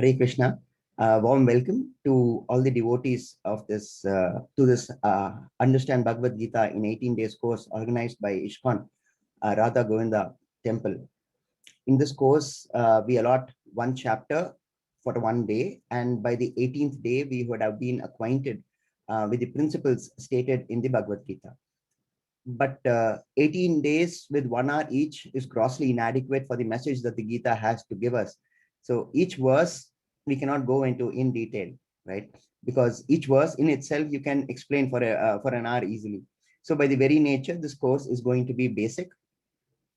Hare Krishna. Warm welcome to all the devotees of this to this Understand Bhagavad Gita in 18 days course organized by ISKCON Radha Govinda Temple. In this course, we allot one chapter for one day, and by the 18th day, we would have been acquainted with the principles stated in the Bhagavad Gita. But 18 days with 1 hour each is grossly inadequate for the message that the Gita has to give us. So each verse we cannot go into in detail, right? Because each verse in itself you can explain for an hour easily. So by the very nature, this course is going to be basic,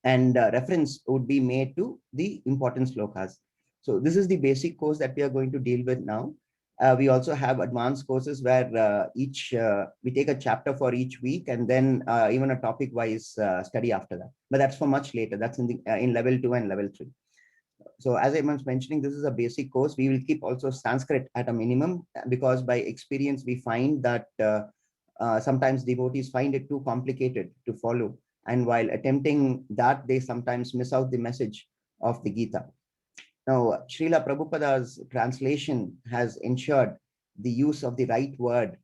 and reference would be made to the important slokas. So this is the basic course that we are going to deal with now. We also have advanced courses where we take a chapter for each week, and then even a topic wise study after that. But that's for much later. That's in level 2 and level 3. So as I was mentioning, this is a basic course. We will keep also Sanskrit at a minimum, because by experience we find that sometimes devotees find it too complicated to follow, and while attempting that, they sometimes miss out the message of the Gita. Now, Srila Prabhupada's translation has ensured the use of the right word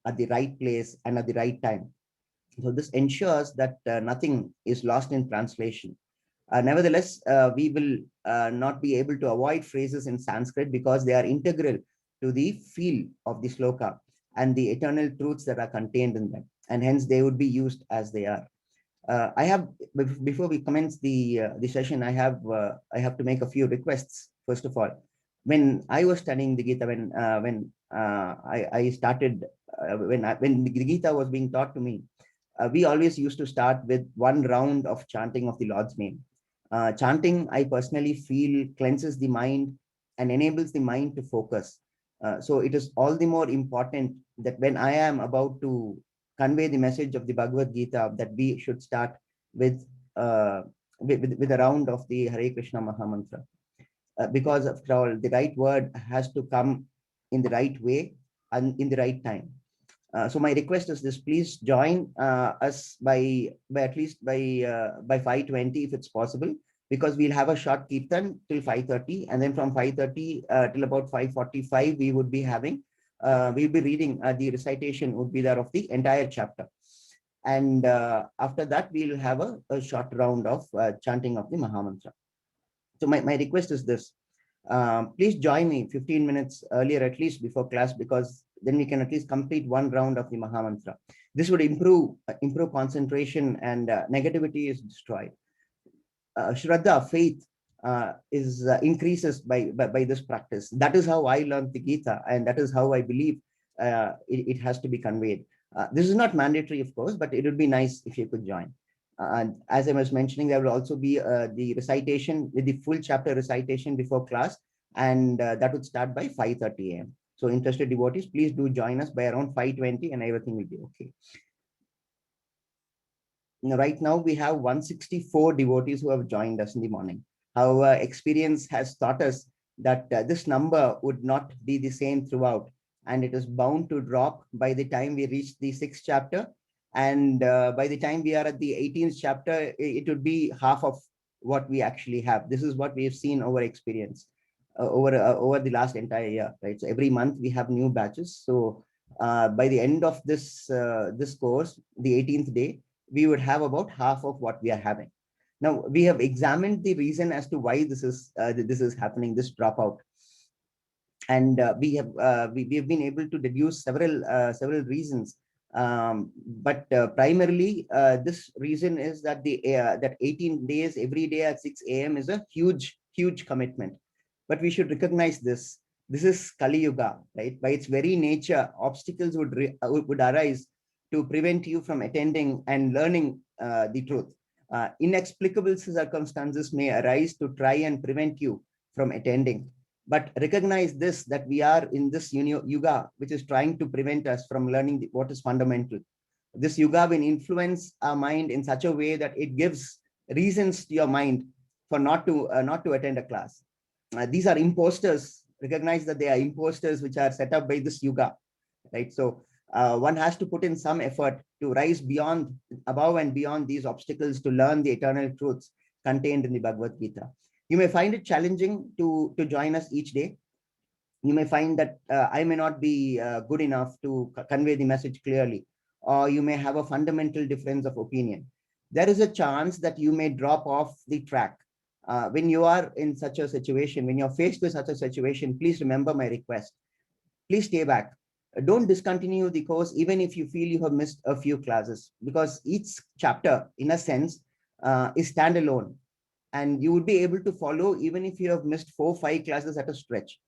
at the right place and at the right time. So this ensures that nothing is lost in translation. Nevertheless, we will not be able to avoid phrases in Sanskrit because they are integral to the feel of the sloka and the eternal truths that are contained in them, and hence they would be used as they are. I have, before we commence the session, I have to make a few requests. First of all, when I was studying the Gita, I started when the Gita was being taught to me, we always used to start with one round of chanting of the Lord's name. Chanting, I personally feel, cleanses the mind and enables the mind to focus. So it is all the more important that when I am about to convey the message of the Bhagavad Gita, that we should start with with a round of the Hare Krishna Mahamantra. Because after all, the right word has to come in the right way and in the right time. So my request is this: please join us by at least by 5:20 if it's possible, because we'll have a short kirtan till 5:30, and then from 5:30 till about 5:45 we would be having we'll be reading the recitation would be there of the entire chapter, and after that we'll have a short round of chanting of the Mahamantra. So my request is this: please join me 15 minutes earlier, at least before class, because then we can at least complete one round of the Mahamantra. This would improve concentration, and negativity is destroyed. Shraddha, faith, is increases by this practice. That is how I learned the Gita, and that is how I believe it has to be conveyed. This is not mandatory, of course, but it would be nice if you could join. And as I was mentioning, there will also be the recitation with the full chapter recitation before class, and that would start by 5:30 a.m. So interested devotees, please do join us by around 5:20, and everything will be okay. Right now, we have 164 devotees who have joined us in the morning. However, experience has taught us that this number would not be the same throughout, and it is bound to drop by the time we reach the 6th chapter. And by the time we are at the 18th chapter, it would be half of what we actually have. This is what we have seen over experience over the last entire year, right? So every month we have new batches. So by the end of this course, the 18th day, we would have about half of what we are having. Now, we have examined the reason as to why this is happening, this dropout. And we have been able to deduce several reasons. But primarily, this reason is that that 18 days every day at 6 a.m. is a huge commitment. But we should recognize this. This is Kali Yuga, right? By its very nature, obstacles would arise to prevent you from attending and learning the truth. Inexplicable circumstances may arise to try and prevent you from attending. But recognize this, that we are in this yuga, which is trying to prevent us from learning what is fundamental. This yuga will influence our mind in such a way that it gives reasons to your mind for not to attend a class. These are imposters. Recognize that they are imposters which are set up by this yuga, right? So one has to put in some effort to rise above and beyond these obstacles to learn the eternal truths contained in the Bhagavad Gita. You may find it challenging to join us each day. You may find that I may not be good enough to convey the message clearly, or you may have a fundamental difference of opinion. There is a chance that you may drop off the track. When you are in such a situation, when you're faced with such a situation, please remember my request. Please stay back. Don't discontinue the course, even if you feel you have missed a few classes, because each chapter, in a sense, is standalone, and you would be able to follow even if you have missed 4 or 5 classes at a stretch.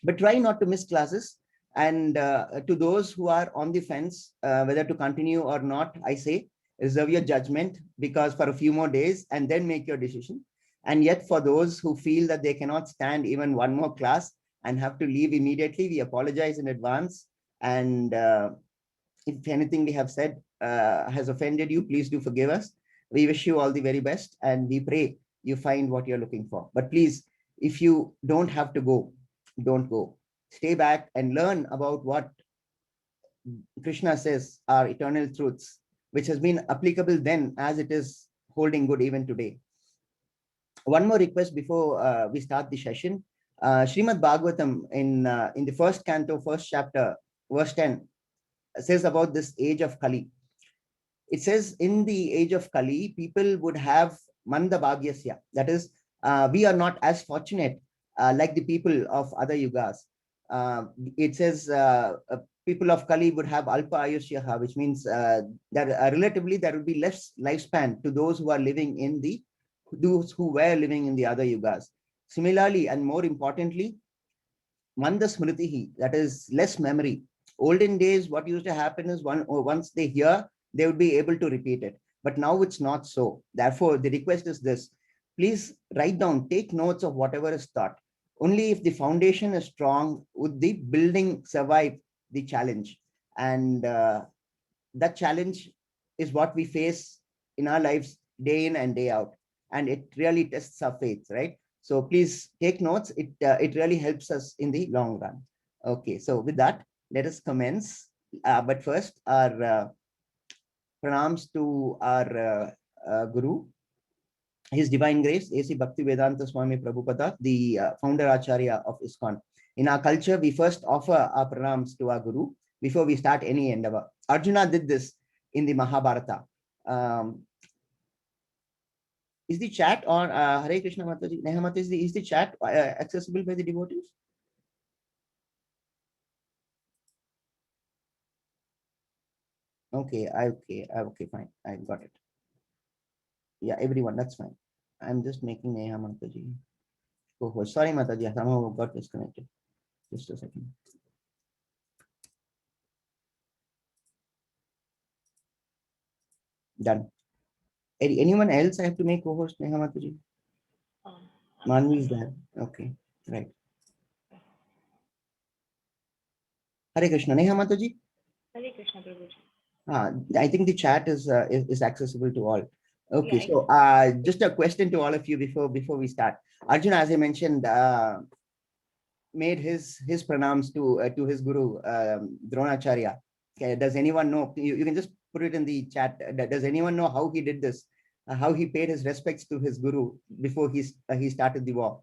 But try not to miss classes. And to those who are on the fence, whether to continue or not, I say, reserve your judgment, because for a few more days and then make your decision. And yet for those who feel that they cannot stand even one more class and have to leave immediately, we apologize in advance. And if anything we have said has offended you, please do forgive us. We wish you all the very best, and we pray you find what you're looking for. But please, if you don't have to go, don't go. Stay back and learn about what Krishna says are eternal truths, which has been applicable then as it is holding good even today. One more request before we start the session. Srimad Bhagavatam in the first canto, first chapter, verse 10 says about this age of Kali. It says in the age of Kali, people would have Manda Bhagyasya. That is, we are not as fortunate like the people of other yugas. It says people of Kali would have Alpa Ayushyaha, which means that relatively there will be less lifespan to those who are living in those who were living in the other yugas. Similarly, and more importantly, Manda Smritihi, that is less memory. Olden days, what used to happen is once they hear, they would be able to repeat it. But now it's not so. Therefore, the request is this: please write down, take notes of whatever is taught. Only if the foundation is strong would the building survive the challenge. And that challenge is what we face in our lives day in and day out. And it really tests our faith, right? So please take notes. It really helps us in the long run. Okay, so with that, let us commence. But first, our pranams to our Guru, His Divine Grace, A.C. Bhaktivedanta Swami Prabhupada, the founder Acharya of ISKCON. In our culture, we first offer our pranams to our Guru before we start any endeavor. Arjuna did this in the Mahabharata. Is the chat on Hare Krishna Mataji? Neha Mataji, is the chat accessible by the devotees? Okay, okay, fine. I got it. Yeah, everyone, that's fine. I'm just making Neha Mataji. Oh, sorry, Mataji, I somehow got disconnected. Just a second. Done. Anyone else I have to make co-host, Neha Mataji? Manvi is there. Okay, right. Hare Krishna. Neha Mataji? Hare Krishna Prabhuji. I think the chat is accessible to all. Okay, Yeah, so just a question to all of you before we start. Arjuna, as I mentioned, made his pranams to his guru Dronacharya. Okay, does anyone know? You can just put it in the chat. Does anyone know how he did this? How he paid his respects to his guru before he started the war?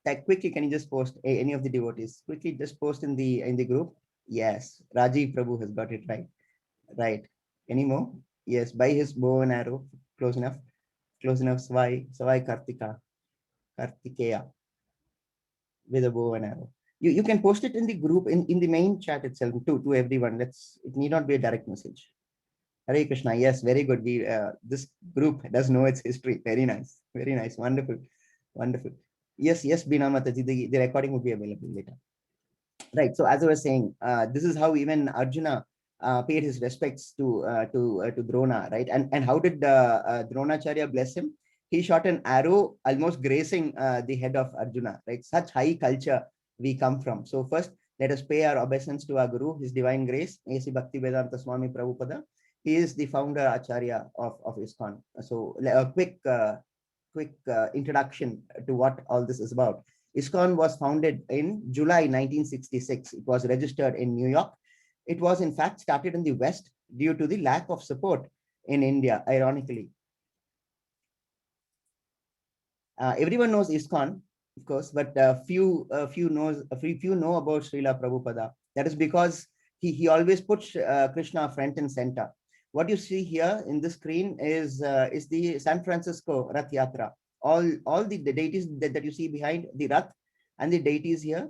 Like quickly, can you just post any of the devotees? Quickly, just post in the group. Yes, Rajiv Prabhu has got it right. Right. Any more? Yes, by his bow and arrow. Close enough. Close enough. Savai Kartikeya with a bow and arrow. You can post it in the group in the main chat itself to everyone. It need not be a direct message. Hare Krishna. Yes, very good. We this group does know its history. Very nice. Very nice. Wonderful. Wonderful. Yes, Bina Mataji, the recording will be available later. Right. So as I was saying, this is how even Arjuna paid his respects to Drona, right? And how did Dronacharya bless him? He shot an arrow almost grazing the head of Arjuna, right? Such high culture we come from. So first, let us pay our obeisance to our Guru, His Divine Grace, A.C. Bhaktivedanta Swami Prabhupada. He is the founder Acharya of ISKCON. So a quick introduction to what all this is about. ISKCON was founded in July 1966. It was registered in New York. It was in fact started in the West due to the lack of support in India, ironically. Everyone knows ISKCON. of course, but few know about Srila Prabhupada. That is because he always puts Krishna front and center. What you see here in the screen is the San Francisco Rath Yatra. All the deities that you see behind the Rath and the deities here.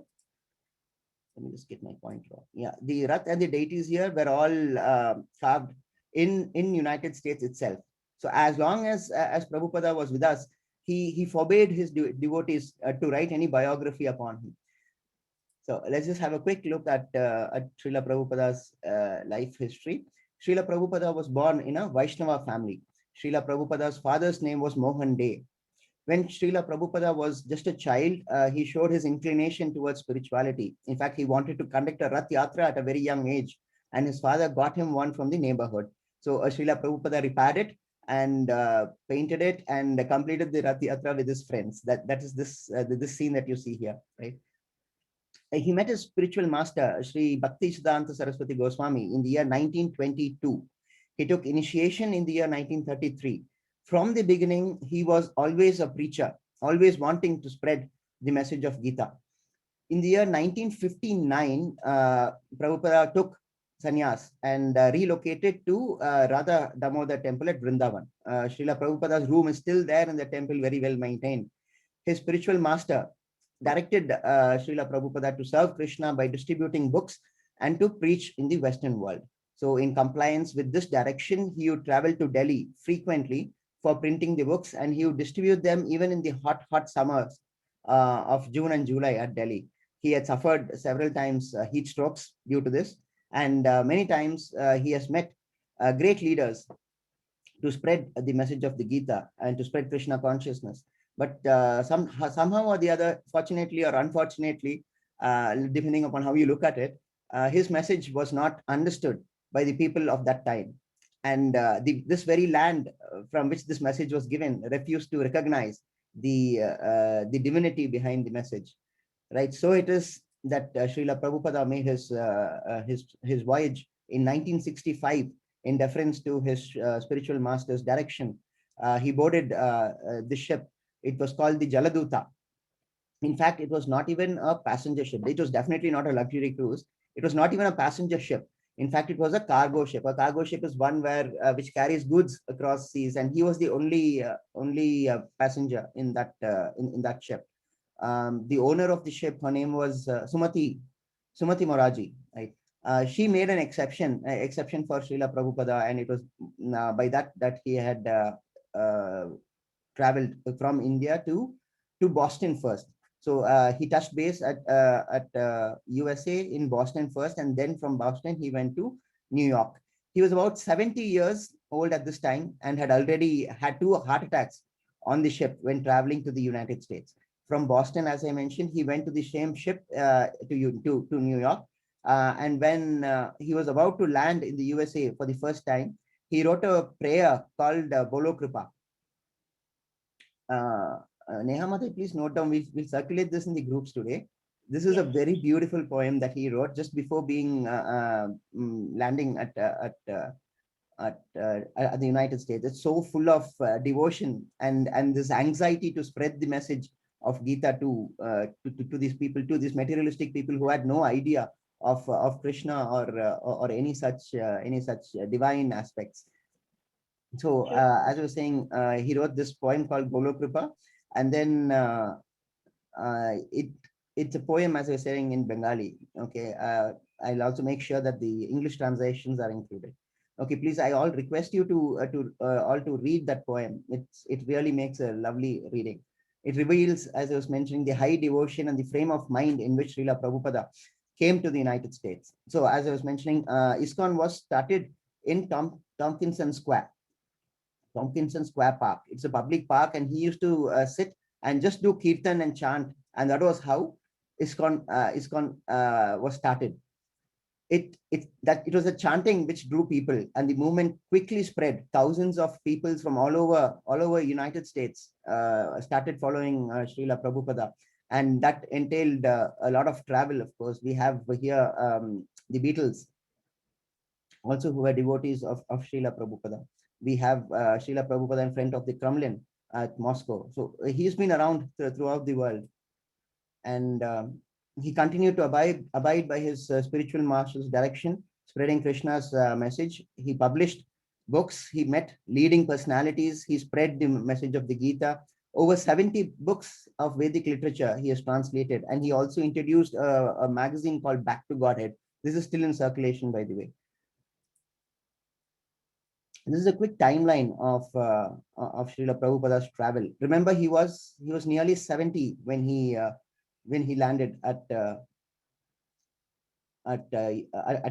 Let me just get my point wrong. Yeah, the Rath and the deities here were all carved in United States itself. So as long as Prabhupada was with us, he forbade his devotees to write any biography upon him. So let's just have a quick look at Srila Prabhupada's life history. Srila Prabhupada was born in a Vaishnava family. Srila Prabhupada's father's name was Mohan Dey. When Srila Prabhupada was just a child, he showed his inclination towards spirituality. In fact, he wanted to conduct a Rath Yatra at a very young age, and his father got him one from the neighborhood. So Srila Prabhupada repaired it and painted it and completed the Rath Yatra with his friends. That is this scene that you see here, right? He met his spiritual master, Sri Bhaktisiddhanta Saraswati Goswami, in the year 1922. He took initiation in the year 1933. From the beginning, he was always a preacher, always wanting to spread the message of Gita. In the year 1959, Prabhupada took sannyas and relocated to Radha Damodar temple at Vrindavan. Srila Prabhupada's room is still there in the temple, very well maintained. His spiritual master directed Srila Prabhupada to serve Krishna by distributing books and to preach in the Western world. So in compliance with this direction, he would travel to Delhi frequently for printing the books, and he would distribute them even in the hot summers of June and July at Delhi. He had suffered several times heat strokes due to this, and many times he has met great leaders to spread the message of the Gita and to spread Krishna consciousness. But somehow or the other, fortunately or unfortunately, depending upon how you look at it, his message was not understood by the people of that time. And this very land from which this message was given refused to recognize the divinity behind the message, right? So it is that Srila Prabhupada made his voyage in 1965 in deference to his spiritual master's direction. He boarded the ship. It was called the Jaladuta. In fact, it was not even a passenger ship. It was definitely not a luxury cruise. It was not even a passenger ship. In fact, it was a cargo ship. A cargo ship is one where which carries goods across seas, and he was the only passenger in in that ship. The owner of the ship, her name was Sumati Moraji, right? She made an exception for Srila Prabhupada, and it was by that he had traveled from India to Boston first. So he touched base at USA in Boston first, and then from Boston he went to New York. He was about 70 years old at this time and had already had 2 heart attacks on the ship when traveling to the United States. From Boston, as I mentioned, he went to the same ship to New York. And when he was about to land in the USA for the first time, he wrote a prayer called Bolo Kripa. Nehamata, please note down. We'll circulate this in the groups today. This is a very beautiful poem that he wrote just before being landing at the United States. It's so full of devotion and this anxiety to spread the message of Gita to these people, to these materialistic people who had no idea of Krishna or any such divine aspects. So as I was saying, he wrote this poem called Bolo Kripa, and then it's a poem, as I was saying, in Bengali. Okay, I'll also make sure that the English translations are included. Okay, please, I all request you to read that poem. It really makes a lovely reading. It reveals, as I was mentioning, the high devotion and the frame of mind in which Srila Prabhupada came to the United States. So as I was mentioning, ISKCON was started in Tompkinson Square Park. It's a public park, and he used to sit and just do kirtan and chant, and that was how ISKCON was started. It was a chanting which drew people, and the movement quickly spread. Thousands of people from all over United States started following Srila Prabhupada, and that entailed a lot of travel. Of course, we have here the Beatles also, who were devotees of Srila Prabhupada. We have Srila Prabhupada in front of the Kremlin at Moscow. So he's been around throughout the world. and he continued to abide by his spiritual master's direction, spreading Krishna's message. He published books, he met leading personalities, he spread the message of the Gita. Over 70 books of Vedic literature he has translated, and he also introduced a magazine called Back to Godhead. This is still in circulation, by the way. This is a quick timeline of Srila Prabhupada's travel. Remember, he was nearly 70 when he landed at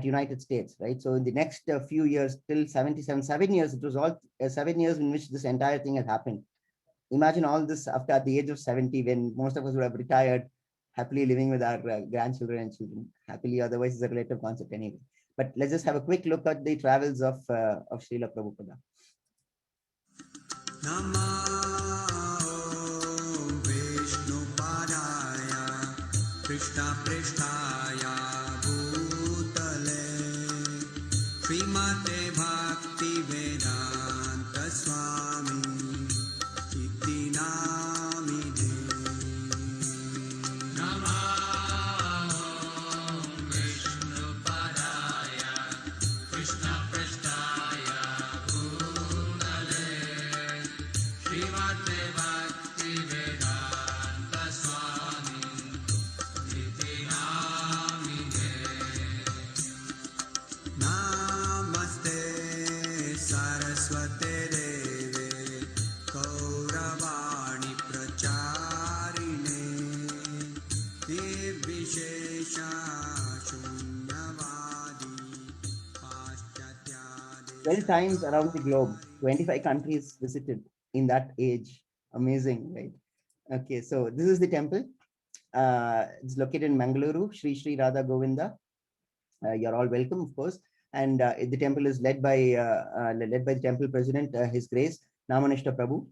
United States, right? So in the next few years, till 7 years, it was all 7 years in which this entire thing had happened. Imagine all this after at the age of 70, when most of us would have retired, happily living with our grandchildren and children. Happily, otherwise, it's a relative concept anyway. But let's just have a quick look at the travels of Srila Prabhupada. Krishna Prishtaya Bhutale Srimate Bhakti Vedanta Swami Iti Namine Namah Vishnu Padaya Krishna Prishtaya Bhutale Srimate Bhakti Vedanta Swami Namaste Saraswate Deve Kauravani Pracharine Nirvishesha Shunyavadi Paschatya 12 times around the globe, 25 countries visited in that age. Amazing, right? Okay, so this is the temple. It's located in Mangaluru, Sri Sri Radha Govinda. You're all welcome, of course. And the temple is led by the temple president, His Grace Namanishta Prabhu.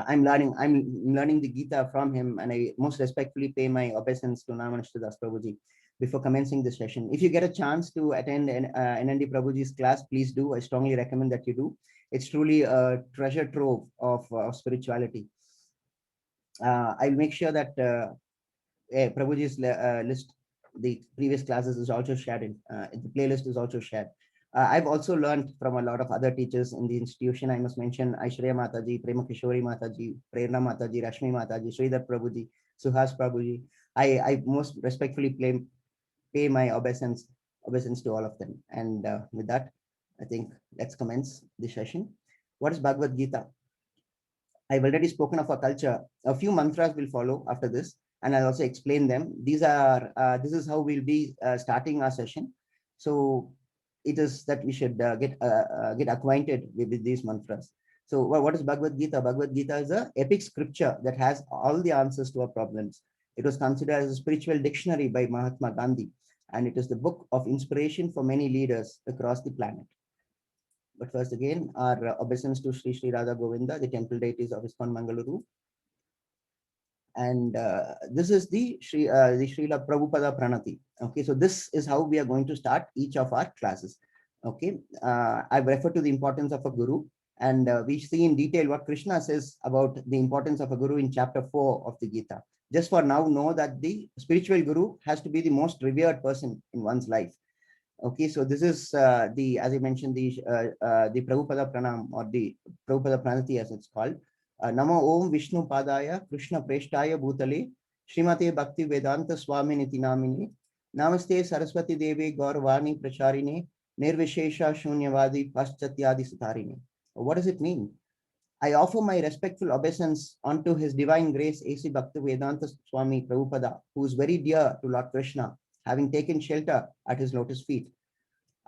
I'm learning the Gita from him, and I most respectfully pay my obeisance to Namanishta Das Prabhuji before commencing this session. If you get a chance to attend NND Prabhuji's class, please do. I strongly recommend that you do. It's truly a treasure trove of spirituality. I'll make sure that Prabhuji's list, the previous classes, is also shared in the playlist is also shared. I've also learned from a lot of other teachers in the institution. I must mention Aishwarya Mataji, Prema Kishori Mataji, Prerna Mataji, Rashmi Mataji, Sridhar Prabhuji, Suhas Prabhuji. I most respectfully pay my obeisance to all of them. And with that, I think let's commence the session. What is Bhagavad Gita? I've already spoken of our culture. A few mantras will follow after this, and I'll also explain them. This is how we'll be starting our session. So it is that we should get acquainted with these mantras. So what is Bhagavad Gita? Bhagavad Gita is an epic scripture that has all the answers to our problems. It was considered as a spiritual dictionary by Mahatma Gandhi, and it is the book of inspiration for many leaders across the planet. But first, again, our obeisance to Sri Sri Radha Govinda, the temple deities of ISKCON Mangaluru. And this is the Srila Prabhupada Pranati. Okay, so this is how we are going to start each of our classes. Okay, I've referred to the importance of a guru, and we see in detail what Krishna says about the importance of a guru in chapter 4 of the Gita. Just for now, know that the spiritual guru has to be the most revered person in one's life. Okay, so this is as I mentioned, the Prabhupada Pranam, or the Prabhupada Pranati as it's called. Namo Om Vishnu Padaya Krishna Preshtaya Bhutale Srimate Bhakti Vedanta Swami Niti Namine Namaste Saraswati Devi Gauravani Pracharine Nirvishesha Shunyavadi Paschatyadi Sutarine. What does it mean? I offer my respectful obeisance unto His Divine Grace A.C. Bhakti Vedanta Swami Prabhupada, who is very dear to Lord Krishna, having taken shelter at his lotus feet.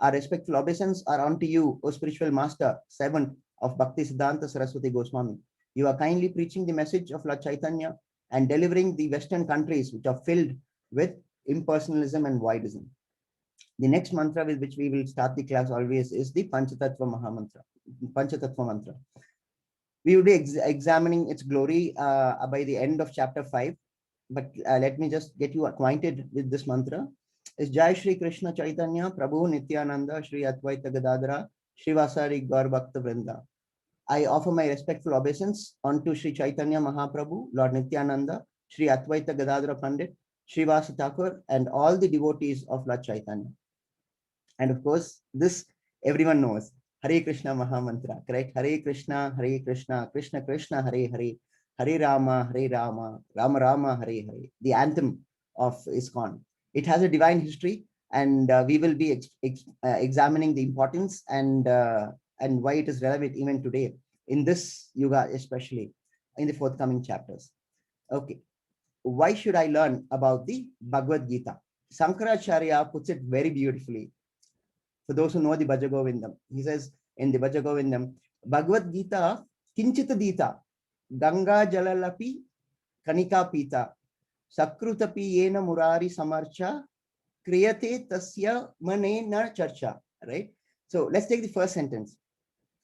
Our respectful obeisance are unto you, O spiritual master, servant of Bhakti Siddhanta Saraswati Goswami. You are kindly preaching the message of Lord Chaitanya and delivering the Western countries which are filled with impersonalism and voidism. The next mantra with which we will start the class always is the Panchatattva Mahamantra, Panchatattva Mantra. We will be examining its glory by the end of chapter 5. But let me just get you acquainted with this mantra. Is Jai Shri Krishna Chaitanya Prabhu Nityananda Shri Advaita Gadadhara Srivasari Gaur Bhakta Vrinda. I offer my respectful obeisance unto Shri Chaitanya Mahaprabhu, Lord Nityananda, Sri Advaita Gadadhara Pandit, Srivasa Thakur, and all the devotees of Lord Chaitanya. And of course, this everyone knows. Hare Krishna Mahamantra, correct? Hare Krishna, Krishna Krishna, Hare Hare, Hare Rama, Rama Rama, Hare Hare. The anthem of ISKCON. It has a divine history, and we will be examining the importance and why it is relevant even today in this yuga, especially in the forthcoming chapters. Okay, why should I learn about the Bhagavad Gita? Sankaracharya puts it very beautifully. For those who know the Bhajagovindam, he says in the Bhajagovindam, Bhagavad Gita, Kinchita Dita, Ganga Jalalapi, Kanika Pita, Sakrutapi Yena Murari Samarcha, Kriyate Tasya Mane Na Charcha, right? So let's take the first sentence.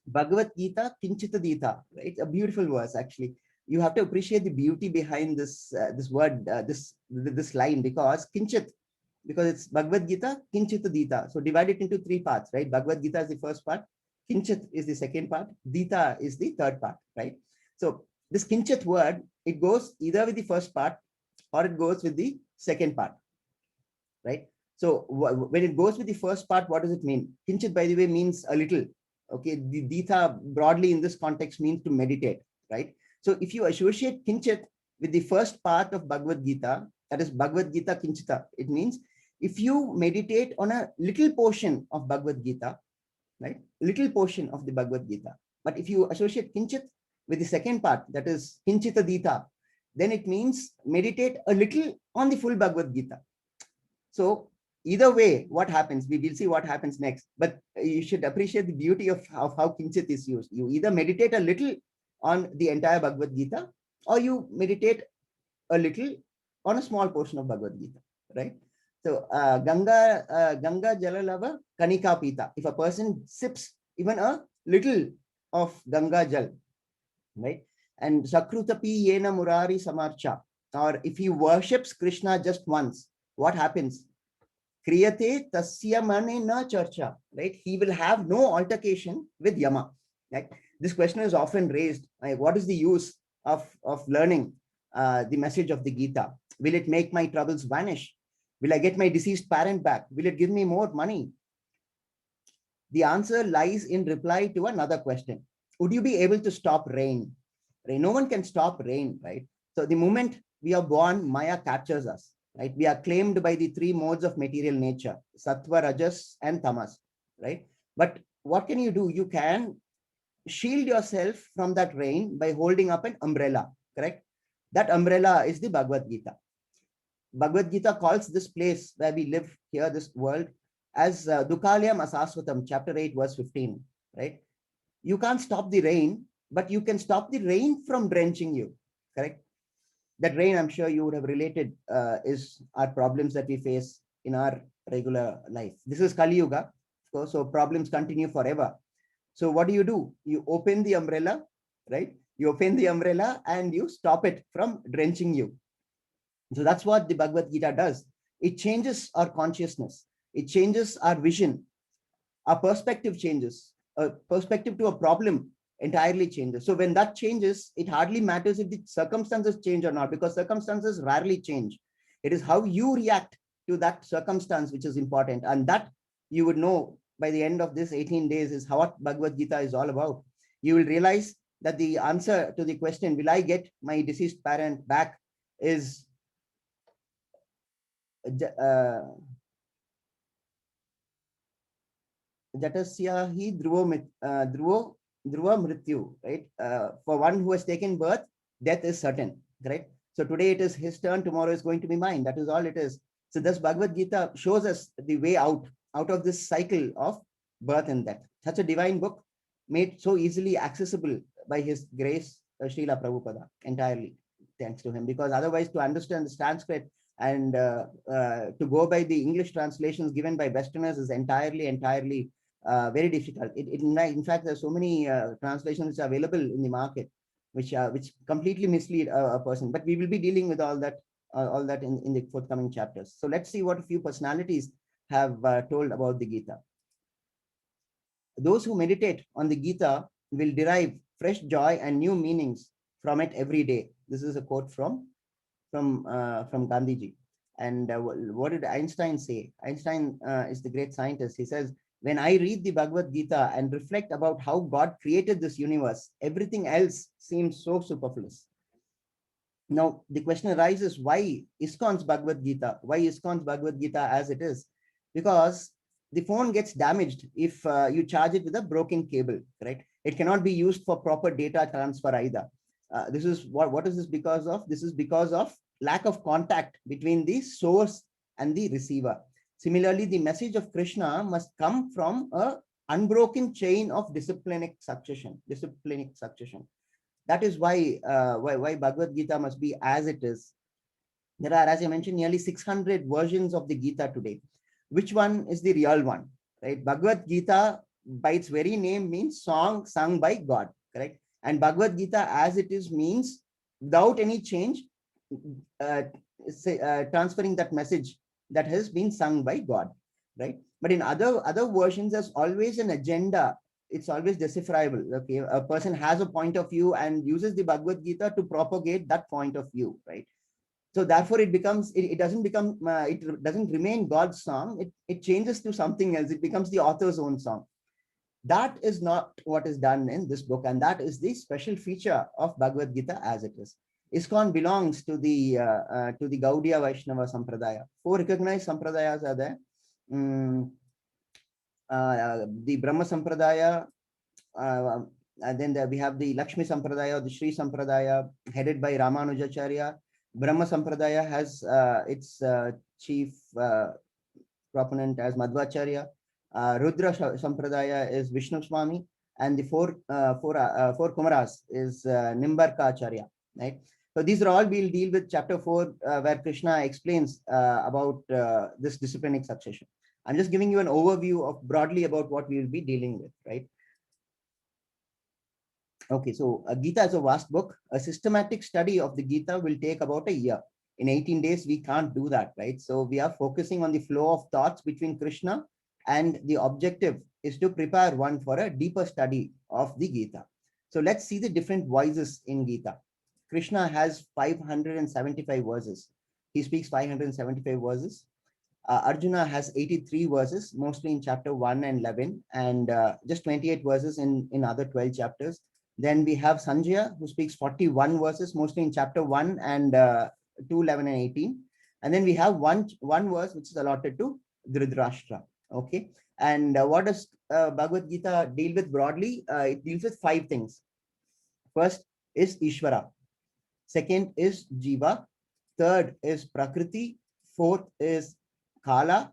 Bhagavad Gita, Kinchita Dita, right? A beautiful verse, actually. You have to appreciate the beauty behind this this word, this line, because Kinchit, because it's Bhagavad Gita, Kinchita Dita. So divide it into three parts, right? Bhagavad Gita is the first part, Kinchit is the second part, Dita is the third part, right? So this Kinchit word, it goes either with the first part or it goes with the second part, right? So when it goes with the first part, what does it mean? Kinchit, by the way, means a little. Okay, the Dita broadly in this context means to meditate, right? So if you associate Kinchit with the first part of Bhagavad Gita, that is Bhagavad Gita Kinchita, it means if you meditate on a little portion of Bhagavad Gita, right? Little portion of the Bhagavad Gita. But if you associate Kinchit with the second part, that is Kinchita Dita, then it means meditate a little on the full Bhagavad Gita. So either way, what happens, we will see what happens next. But you should appreciate the beauty of how Kinchit is used. You either meditate a little on the entire Bhagavad Gita, or you meditate a little on a small portion of Bhagavad Gita, right? So Ganga Jalalava Kanika Pita. If a person sips even a little of Ganga Jal, right? And Sakrutapi Yena Murari Samarcha, or if he worships Krishna just once, what happens? Kriyate tasya mane na charcha, right? He will have no altercation with Yama, right? This question is often raised, like, what is the use of learning the message of the Gita? Will it make my troubles vanish? Will I get my deceased parent back? Will it give me more money? The answer lies in reply to another question. Would you be able to stop rain? No one can stop rain, right? So the moment we are born, Maya captures us, right? We are claimed by the three modes of material nature, Sattva, Rajas, and Tamas, right? But what can you do? You can shield yourself from that rain by holding up an umbrella, correct? That umbrella is the Bhagavad Gita. Bhagavad Gita calls this place where we live here, this world, as Dukalyam Asaswatam, chapter 8, verse 15, right? You can't stop the rain, but you can stop the rain from drenching you, correct? That rain, I'm sure you would have related, is our problems that we face in our regular life. This is Kali Yuga, of course, so problems continue forever. So what do? You open the umbrella, right? You open the umbrella and you stop it from drenching you. So that's what the Bhagavad Gita does. It changes our consciousness. It changes our vision. Our perspective changes. A perspective to a problem entirely changes. So when that changes, it hardly matters if the circumstances change or not, because circumstances rarely change. It is how you react to that circumstance which is important. And that you would know by the end of this 18 days is what Bhagavad Gita is all about. You will realize that the answer to the question, will I get my deceased parent back, is Jatasya hi dhruva mrityu, right? For one who has taken birth, death is certain, right? So today it is his turn, tomorrow is going to be mine. That is all it is. So this Bhagavad Gita shows us the way out of this cycle of birth and death. Such a divine book, made so easily accessible by his grace, Srila Prabhupada, entirely thanks to him. Because otherwise, to understand the Sanskrit and to go by the English translations given by Westerners is entirely very difficult. In fact, there's so many translations available in the market which completely mislead a person. But we will be dealing with all that in the forthcoming chapters. So let's see what a few personalities have told about the Gita. Those who meditate on the Gita will derive fresh joy and new meanings from it every day. This is a quote from from Gandhiji. And what did Einstein say? Einstein is the great scientist. He says, when I read the Bhagavad Gita and reflect about how God created this universe, everything else seems so superfluous. Now, the question arises, why ISKCON's Bhagavad Gita? Why ISKCON's Bhagavad Gita as it is? Because the phone gets damaged if you charge it with a broken cable, right? It cannot be used for proper data transfer either. This is what is this because of? This is because of lack of contact between the source and the receiver. Similarly, the message of Krishna must come from a unbroken chain of disciplinic succession. That is why Bhagavad Gita must be as it is. There are, as I mentioned, nearly 600 versions of the Gita today. Which one is the real one? Right? Bhagavad Gita, by its very name, means song sung by God. Correct? And Bhagavad Gita, as it is, means without any change, transferring that message that has been sung by God. Right? But in other versions, there's always an agenda. It's always decipherable. Okay, a person has a point of view and uses the Bhagavad Gita to propagate that point of view, right? So therefore, it becomes it doesn't become it doesn't remain God's song. It changes to something else. It becomes the author's own song. That is not what is done in this book, and that is the special feature of Bhagavad Gita as it is. ISKCON belongs to the Gaudiya Vaishnava Sampradaya. 4 recognized Sampradayas are there. The Brahma Sampradaya, and then we have the Lakshmi Sampradaya or the Sri Sampradaya, headed by Ramanujacharya. Brahma Sampradaya has its chief proponent as Madhvacharya. Rudra Sampradaya is Vishnu Swami, and the four Kumaras is Nimbarka Acharya. Right. So these are all we'll deal with chapter 4, where Krishna explains about this disciplinic succession. I'm just giving you an overview of broadly about what we will be dealing with, right? Okay, so Gita is a vast book. A systematic study of the Gita will take about a year. In 18 days, we can't do that, right? So we are focusing on the flow of thoughts between Krishna, and the objective is to prepare one for a deeper study of the Gita. So let's see the different voices in Gita. Krishna has 575 verses. He speaks 575 verses. Arjuna has 83 verses, mostly in chapter 1 and 11, and just 28 verses in other 12 chapters. Then we have Sanjaya, who speaks 41 verses, mostly in chapter 1 and 2, 11, and 18. And then we have one verse which is allotted to Dhritarashtra. Okay. And what does Bhagavad Gita deal with broadly? It deals with 5 things. First is Ishvara. Second is Jiva. Third is Prakriti. Fourth is Kala.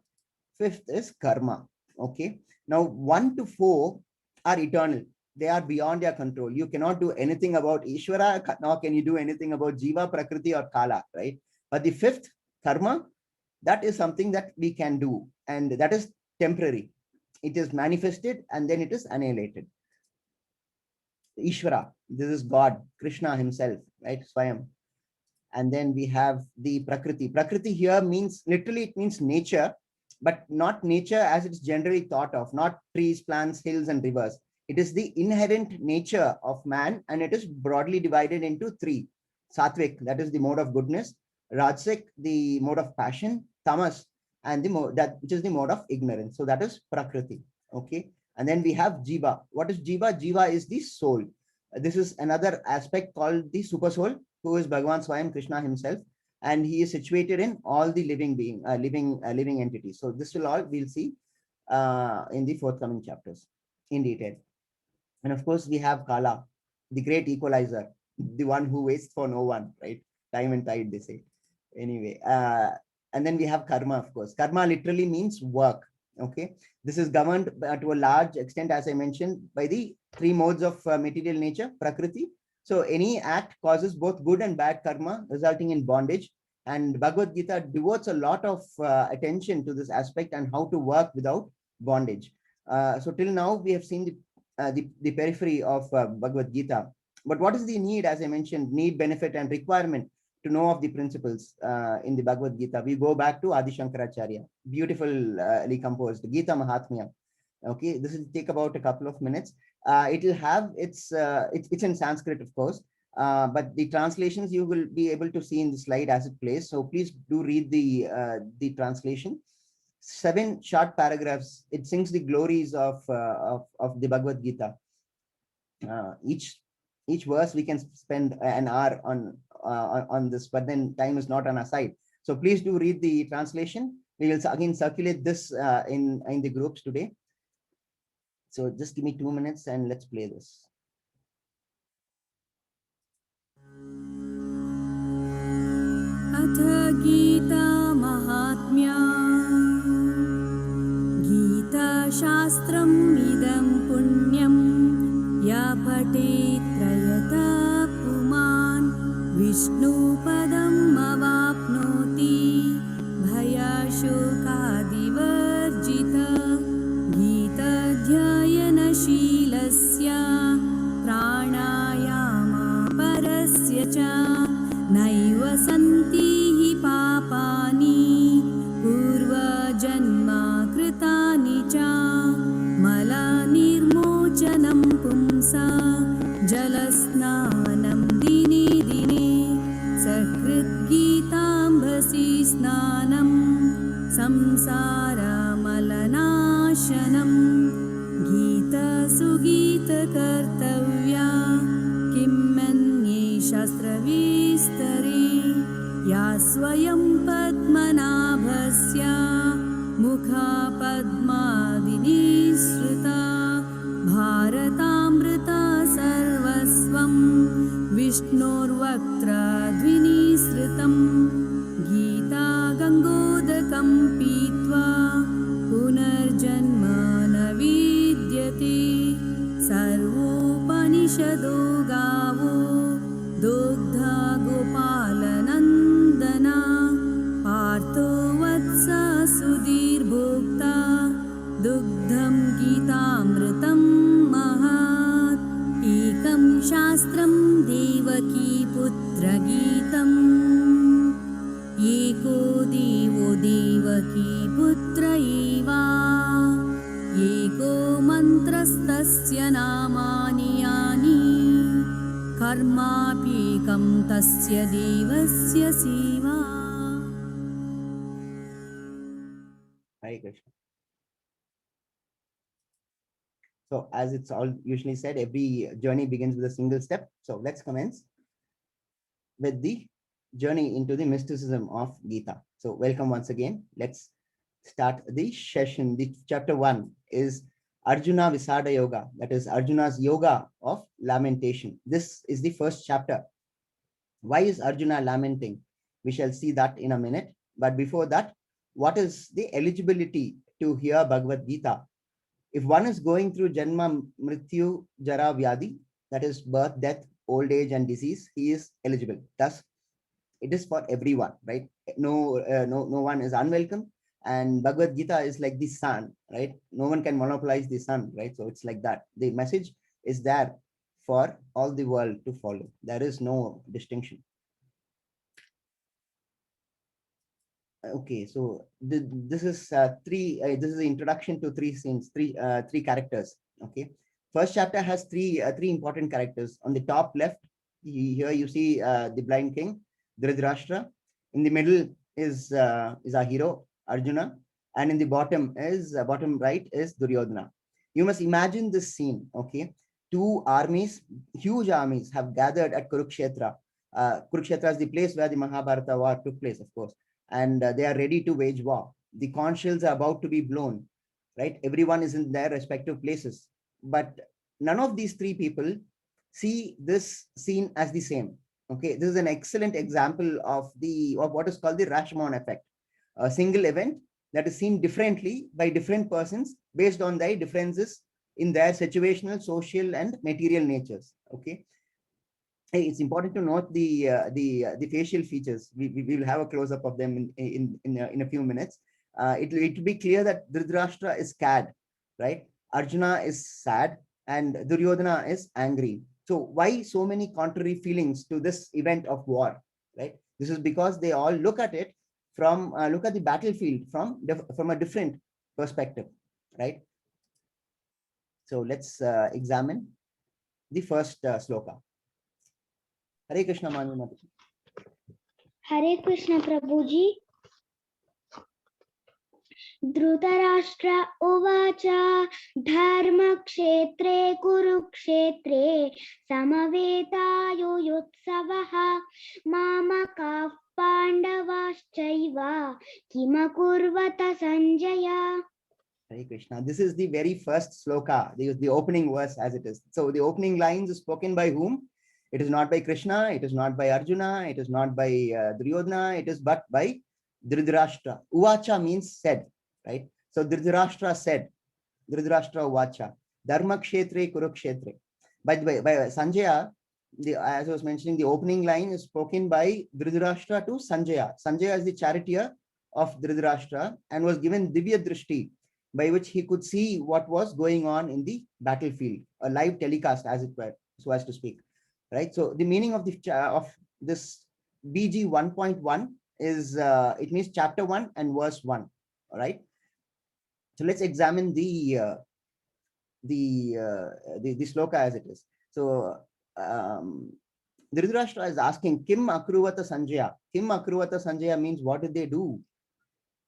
Fifth is Karma. Okay. Now, 1 to 4 are eternal. They are beyond your control. You cannot do anything about Ishvara, nor can you do anything about Jiva, Prakriti, or Kala, right? But the 5th, Karma, that is something that we can do, and that is temporary. It is manifested and then it is annihilated. Ishvara, this is God, Krishna himself, right? Swayam. And then we have the Prakriti. Prakriti here means, literally it means nature, but not nature as it's generally thought of, not trees, plants, hills, and rivers. It is the inherent nature of man, and it is broadly divided into 3. Satvik, that is the mode of goodness. Rajasic, the mode of passion. Tamas, and the mode which is the mode of ignorance. So that is Prakriti. Okay. And then we have Jiva. What is Jiva? Jiva is the soul. This is another aspect called the super soul, who is Bhagavan Swayam, Krishna himself, and he is situated in all the living entities. So this will all we'll see in the forthcoming chapters in detail. And of course, we have Kala, the great equalizer, the one who waits for no one, right? Time and tide, they say. Anyway, and then we have Karma, of course. Karma literally means work. Okay, this is governed to a large extent, as I mentioned, by the 3 modes of material nature, Prakriti. So any act causes both good and bad karma, resulting in bondage. And Bhagavad Gita devotes a lot of attention to this aspect and how to work without bondage. So till now, we have seen the periphery of Bhagavad Gita. But what is the need, as I mentioned, need, benefit, and requirement to know of the principles in the Bhagavad Gita? We go back to Adi Shankaracharya, beautifully composed Gita Mahatmya. Okay, this will take about a couple of minutes. It will have it's in Sanskrit, of course. but the translations you will be able to see in the slide as it plays. So please do read the translation. 7 short paragraphs. It sings the glories of the Bhagavad Gita. Each verse we can spend an hour on this, but then time is not on our side. So please do read the translation. We will again circulate this in the groups today. So just give me 2 minutes and let's play this. अथ गीता महात्म्या गीताशास्त्रम् इदं पुण्यं या पठेत् त्रयतः पुमान् विष्णुपदम् अवाप्नोति भयशोकादिवर्जितः गीताध्ययनशीलस्य प्राणायामापरस्य च नैव सन्ति हि पापानि पूर्वजन्मा कृतानि च मलनिर्मोचनं पुंसा जलस्नानं दिने दिने सकृद्गीताम्भसि स्नानं संसारमलनाशनं गीतसुगीतकर्तव्या किमन्ये शास्त्रविस्तरे या स्वयं पद्मनाभस्य मुखपद्मादिनिःसृता भारतामृता सर्वस्वं विष्णोर्वक्त्रद्विनिःसृतं गीता गङ्गोदकं पीत्वा पुनर्जन्म न विद्यते सर्वोपनिषदो गावो दुग्धा गोपालनन्दना पार्थो वत्स सुधीर्भोक्ता दुग्धं गीतामृतं महत् एकं शास्त्रं देवकी पुत्रगीतम् एको देवो देवकी पुत्र एव एको मन्त्रस्तस्य नामानि यानि कर्माप्येकं तस्य देवस्य सेवा. Hare Krishna. So as it's all usually said, every journey begins with a single step. So let's commence with the journey into the mysticism of Gita. So welcome once again. Let's start the session. The chapter 1 is Arjuna Visada Yoga, that is Arjuna's yoga of lamentation. This is the first chapter. Why is Arjuna lamenting? We shall see that in a minute. But before that, what is the eligibility to hear Bhagavad Gita? If one is going through Janma, Mrityu, Jara, Vyadi, that is birth, death, old age, and disease, he is eligible. Thus, it is for everyone, right? No one is unwelcome. And Bhagavad Gita is like the sun, right? No one can monopolize the sun, right? So it's like that. The message is there for all the world to follow. There is no distinction. Okay, so this is this is the introduction to 3 scenes, three characters. Okay, first chapter has three important characters. On the top left, here you see the blind king, Dhritarashtra. In the middle is our hero Arjuna, and in the bottom right is Duryodhana. You must imagine this scene. Okay, two armies, huge armies, have gathered at Kurukshetra. Kurukshetra is the place where the Mahabharata war took place, of course, and they are ready to wage war. The conch shells are about to be blown, right? Everyone is in their respective places, but none of these three people see this scene as the same. Okay, this is an excellent example of what is called the Rashomon effect, a single event that is seen differently by different persons based on their differences in their situational, social, and material natures. Okay, it's important to note the facial features. We will have a close up of them in a few minutes. It will be clear that Dhritarashtra is scared, right? Arjuna is sad, and Duryodhana is angry. So why so many contrary feelings to this event of war, right? This is because they all look at it from look at the battlefield from a different perspective, right? So let's examine the first sloka. Hare Krishna, Manu Mataji. Hare Krishna Prabhuji. Dhritarashtra उवाच धर्मक्षेत्रे कुरुक्षेत्रे समवेतायुयुत्सवः मामकाः पाण्डवाश्चैव किमकुर्वत Sanjay. Hare Krishna. This is the very first sloka, the opening verse as it is. So the opening lines is spoken by whom? It is not by Krishna, it is not by Arjuna, it is not by Duryodhana, it is but by Dhritarashtra. Uvacha means said, right? So Dhritarashtra said, Dhritarashtra Uvacha, Dharma Kshetre Kurukshetre. By the way, by Sanjaya, as I was mentioning, the opening line is spoken by Dhritarashtra to Sanjaya. Sanjaya is the charioteer of Dhritarashtra and was given Divya Drishti, by which he could see what was going on in the battlefield, a live telecast, as it were, so as to speak, right? So the meaning of this BG 1.1 is it means chapter 1 and verse 1. All right. So let's examine the sloka as it is. So Dhritarashtra is asking, Kim Akruvata Sanjaya? Kim Akruvata Sanjaya means what did they do?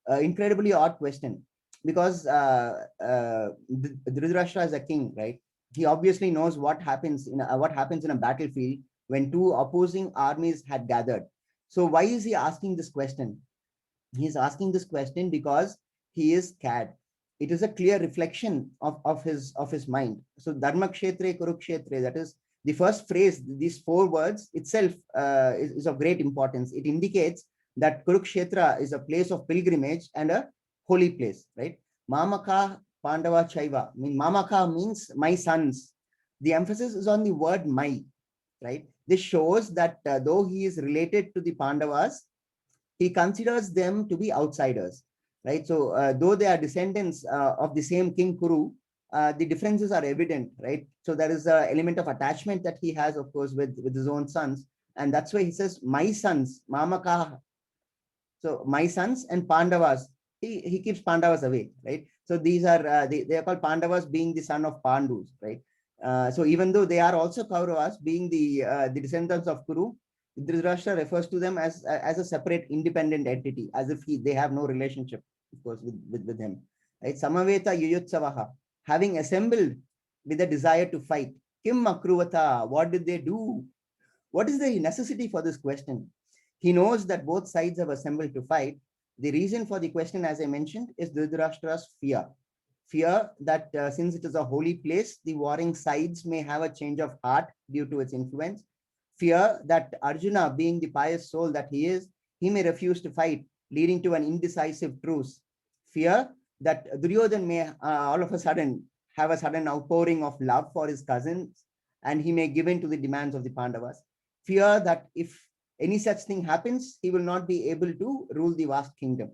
Incredibly odd question. Because Dhritarashtra is a king, right? He obviously knows what happens in a battlefield when two opposing armies had gathered. So why is he asking this question? He is asking this question because he is scared. It is a clear reflection of his mind. So Dharma Kshetre Kurukshetre, that is the first phrase, these 4 words itself is of great importance. It indicates that Kurukshetra is a place of pilgrimage and a holy place, right? Mamaka Pandava Chaiva. Mamaka means my sons. The emphasis is on the word my, right? This shows that though he is related to the Pandavas, he considers them to be outsiders, right? So though they are descendants of the same king Kuru, the differences are evident, right? So there is an element of attachment that he has, of course, with his own sons. And that's why he says, my sons, Mamaka. So my sons and Pandavas. He keeps Pandavas away, right? So these are, they are called Pandavas, being the son of Pandus, right? So even though they are also Kauravas, being the descendants of Kuru, Dhritarashtra refers to them as a separate independent entity, as if they have no relationship, of course, with him, right? Samaveta Yuyutsavaha, having assembled with a desire to fight. Kim Akruvata, what did they do? What is the necessity for this question? He knows that both sides have assembled to fight. The reason for the question, as I mentioned, is Dhritarashtra's fear. Fear that since it is a holy place, the warring sides may have a change of heart due to its influence. Fear that Arjuna, being the pious soul that he is, he may refuse to fight, leading to an indecisive truce. Fear that Duryodhana may all of a sudden have a sudden outpouring of love for his cousins, and he may give in to the demands of the Pandavas. Fear that if any such thing happens, he will not be able to rule the vast kingdom.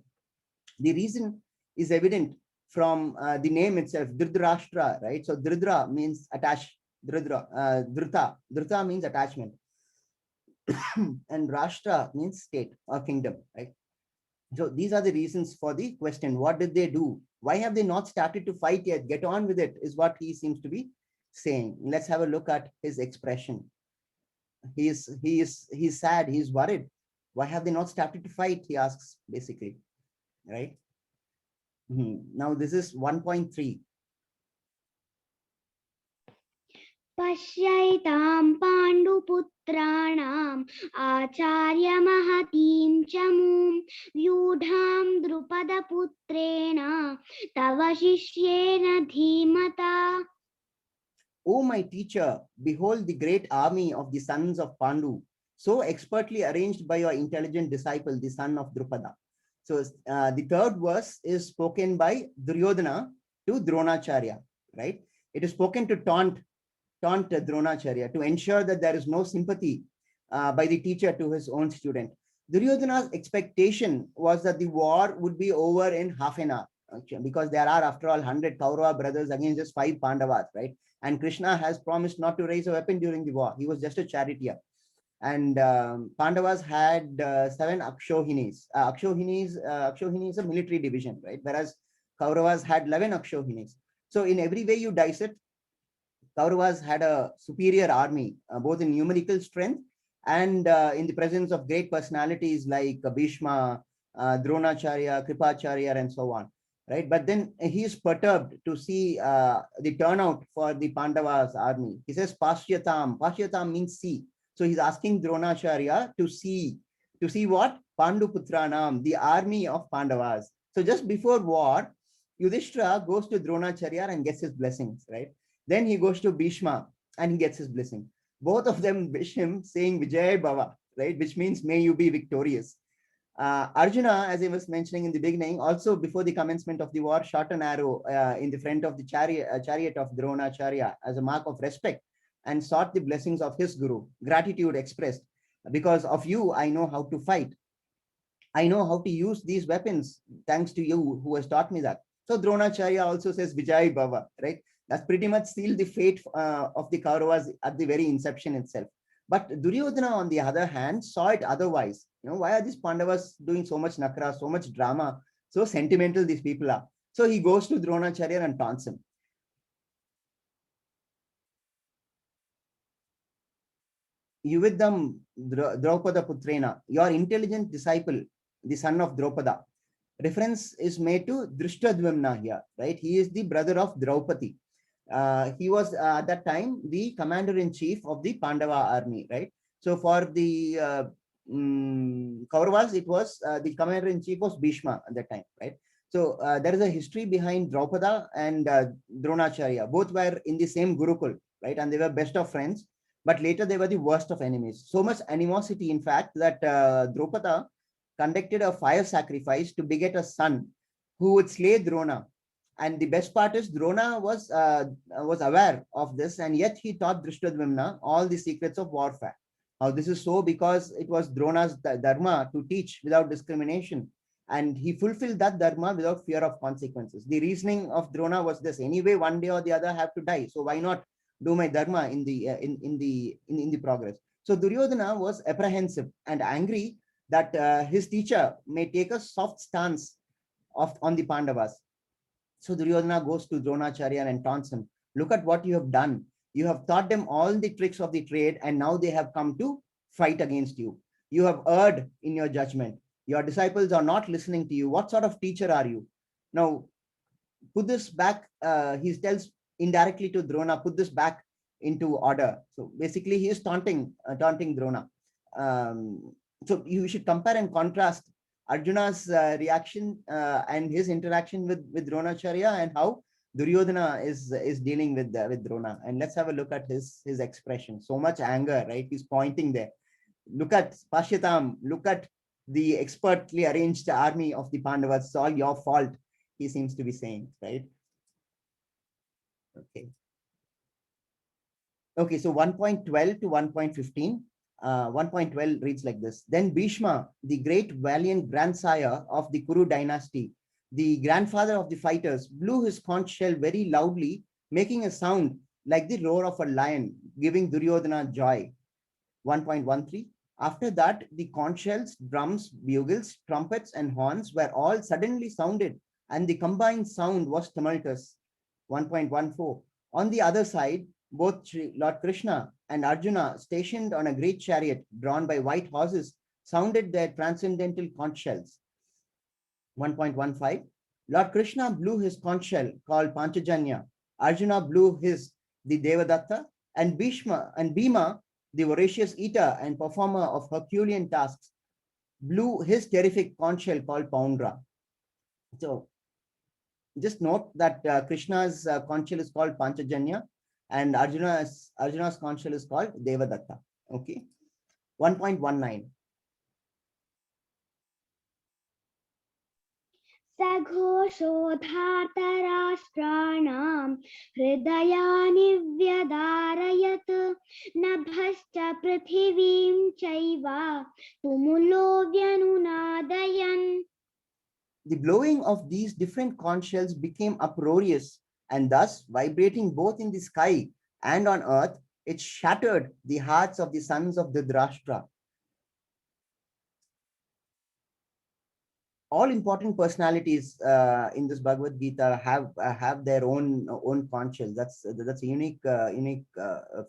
The reason is evident from the name itself, Dhritarashtra, right? So Dhritra means attach, Dhrita means attachment. And Rashtra means state or kingdom, right? So these are the reasons for the question. What did they do? Why have they not started to fight yet? Get on with it, is what he seems to be saying. Let's have a look at his expression. He's sad, he's worried. Why have they not started to fight? He asks, basically, right? Now this is 1.3. Pashyaitam Panduputranam Acharya Mahatim Chamum Vyudham Drupada Putrena Tava Shishyena Dhimata. O my teacher, behold the great army of the sons of Pandu, so expertly arranged by your intelligent disciple, the son of Drupada. So the third verse is spoken by Duryodhana to Dronacharya, right? It is spoken to taunt Dronacharya, to ensure that there is no sympathy by the teacher to his own student. Duryodhana's expectation was that the war would be over in half an hour, because there are, after all, 100 Kaurava brothers against just 5 Pandavas, right? And Krishna has promised not to raise a weapon during the war. He was just a charioteer. And Pandavas had 7 Akshohinis. Akshohini is a military division, right? Whereas Kauravas had 11 Akshohinis. So in every way you dice it, Kauravas had a superior army, both in numerical strength and in the presence of great personalities like Bhishma, Dronacharya, Kripacharya, and so on, right? But then he is perturbed to see the turnout for the Pandavas army. He says Pashyatam. Pashyatam means see. So he's asking Dronacharya to see what? Panduputranam, the army of Pandavas. So just before war, Yudhishthira goes to Dronacharya and gets his blessings, right? Then he goes to Bhishma and he gets his blessing. Both of them wish him saying Vijay Bhava, right? Which means may you be victorious. Arjuna, as I was mentioning in the beginning, also before the commencement of the war, shot an arrow in the front of the chariot of Dronacharya as a mark of respect and sought the blessings of his guru. Gratitude expressed. Because of you, I know how to fight. I know how to use these weapons thanks to you who has taught me that. So Dronacharya also says Vijay Bhava, right? That's pretty much sealed the fate of the Kauravas at the very inception itself. But Duryodhana, on the other hand, saw it otherwise. Why are these Pandavas doing so much nakra, so much drama, so sentimental these people are? So he goes to Dronacharya and taunts him. Yuviddam Draupada Putrena, your intelligent disciple, the son of Draupada. Reference is made to Drishtadvimna here, right? He is the brother of Draupadi. He was at that time the commander-in-chief of the Pandava army, right? So for the Kauravas, it was the commander-in-chief was Bhishma at that time, right? So there is a history behind Draupada and Dronacharya. Both were in the same Gurukul, right? And they were best of friends. But later they were the worst of enemies. So much animosity, in fact, that Draupada conducted a fire sacrifice to beget a son who would slay Drona. And the best part is Drona was aware of this, and yet he taught Drishtadvimna all the secrets of warfare. Now, this is so because it was Drona's dharma to teach without discrimination, and he fulfilled that dharma without fear of consequences. The reasoning of Drona was this: anyway, one day or the other I have to die, so why not do my dharma in the progress? So Duryodhana was apprehensive and angry that his teacher may take a soft stance on the Pandavas. So Duryodhana goes to Dronacharya and taunts him. Look at what you have done. You have taught them all the tricks of the trade, and now they have come to fight against you. You have erred in your judgment. Your disciples are not listening to you. What sort of teacher are you? Now, put this back. He tells indirectly to Drona, put this back into order. So basically, he is taunting Drona. So you should compare and contrast Arjuna's reaction and his interaction with Dronacharya and how Duryodhana is dealing with Drona. And let's have a look at his expression. So much anger, right? He's pointing there. Look at Pashyatam. Look at the expertly arranged army of the Pandavas. It's all your fault, he seems to be saying, right? Okay, so 1.12 to 1.15. 1.12 reads like this. Then Bhishma, the great valiant grandsire of the Kuru dynasty, the grandfather of the fighters, blew his conch shell very loudly, making a sound like the roar of a lion, giving Duryodhana joy. 1.13. After that, the conch shells, drums, bugles, trumpets, and horns were all suddenly sounded, and the combined sound was tumultuous. 1.14. On the other side, both Lord Krishna and Arjuna, stationed on a great chariot drawn by white horses, sounded their transcendental conch shells. 1.15. Lord Krishna blew his conch shell called Panchajanya. Arjuna blew the Devadatta, and Bhima, the voracious eater and performer of Herculean tasks, blew his terrific conch shell called Poundra. So just note that Krishna's conch shell is called Panchajanya, and Arjuna's conch shell is called Devadatta. Okay. 1.19. सघोषोधार्तराष्ट्राणां हृदयानि व्यदारयत् नभश्च पृथिवीं चैव तुमुलो व्यनुनादयन्. The blowing of these different conch shells became uproarious, and thus, vibrating both in the sky and on earth, it shattered the hearts of the sons of Dhritarashtra. All important personalities in this Bhagavad Gita have their own conch shells. That's a unique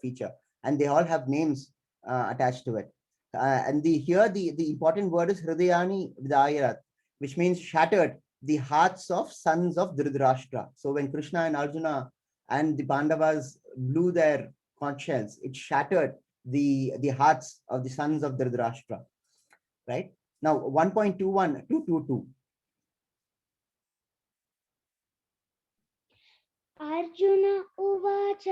feature, and they all have names attached to it. And the important word is Hridayani Vidayarat, which means shattered the hearts of sons of Dhritarashtra. So when Krishna and Arjuna and the Pandavas blew their conch shells, it shattered the hearts of the sons of Dhritarashtra. Right? Now 1.21 to 22. Arjun उवाच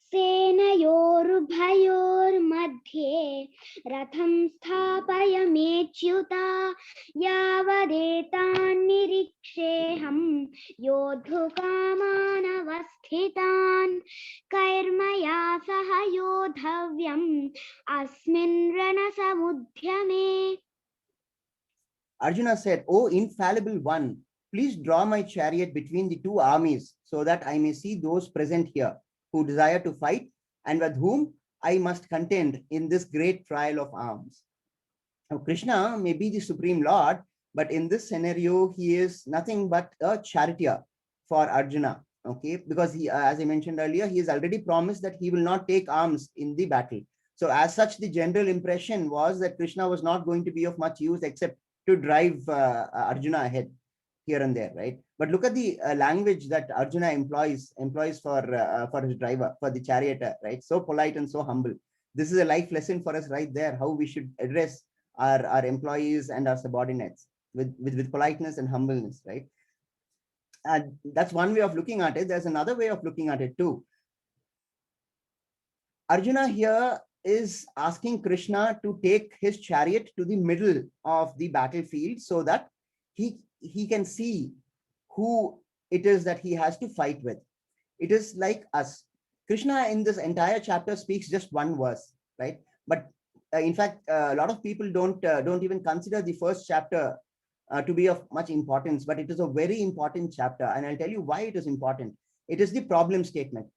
सेनयोरुभयोर्मध्ये रथं स्थापयमेच्युत यावदेतान्निरीक्षेऽहं योद्धुकामानवस्थितान् कैर्मया सह योद्धव्यम् अस्मिन् रणसमुद्यमे. Arjuna said, "O infallible one, please draw my chariot between the two armies so that I may see those present here who desire to fight and with whom I must contend in this great trial of arms." Now, Krishna may be the Supreme Lord, but in this scenario, he is nothing but a charioteer for Arjuna. Okay, because he, as I mentioned earlier, he has already promised that he will not take arms in the battle. So as such, the general impression was that Krishna was not going to be of much use except to drive Arjuna ahead here and there, right? But look at the language that Arjuna employs for his driver, for the charioteer, right? So polite and so humble. This is a life lesson for us right there, how we should address our employees and our subordinates with politeness and humbleness, right? That's one way of looking at it. There's another way of looking at it too. Arjuna here is asking Krishna to take his chariot to the middle of the battlefield so that he can see who it is that he has to fight with. It is like us. Krishna in this entire chapter speaks just one verse, right? But in fact, a lot of people don't even consider the first chapter to be of much importance, but it is a very important chapter. And I'll tell you why it is important. It is the problem statement.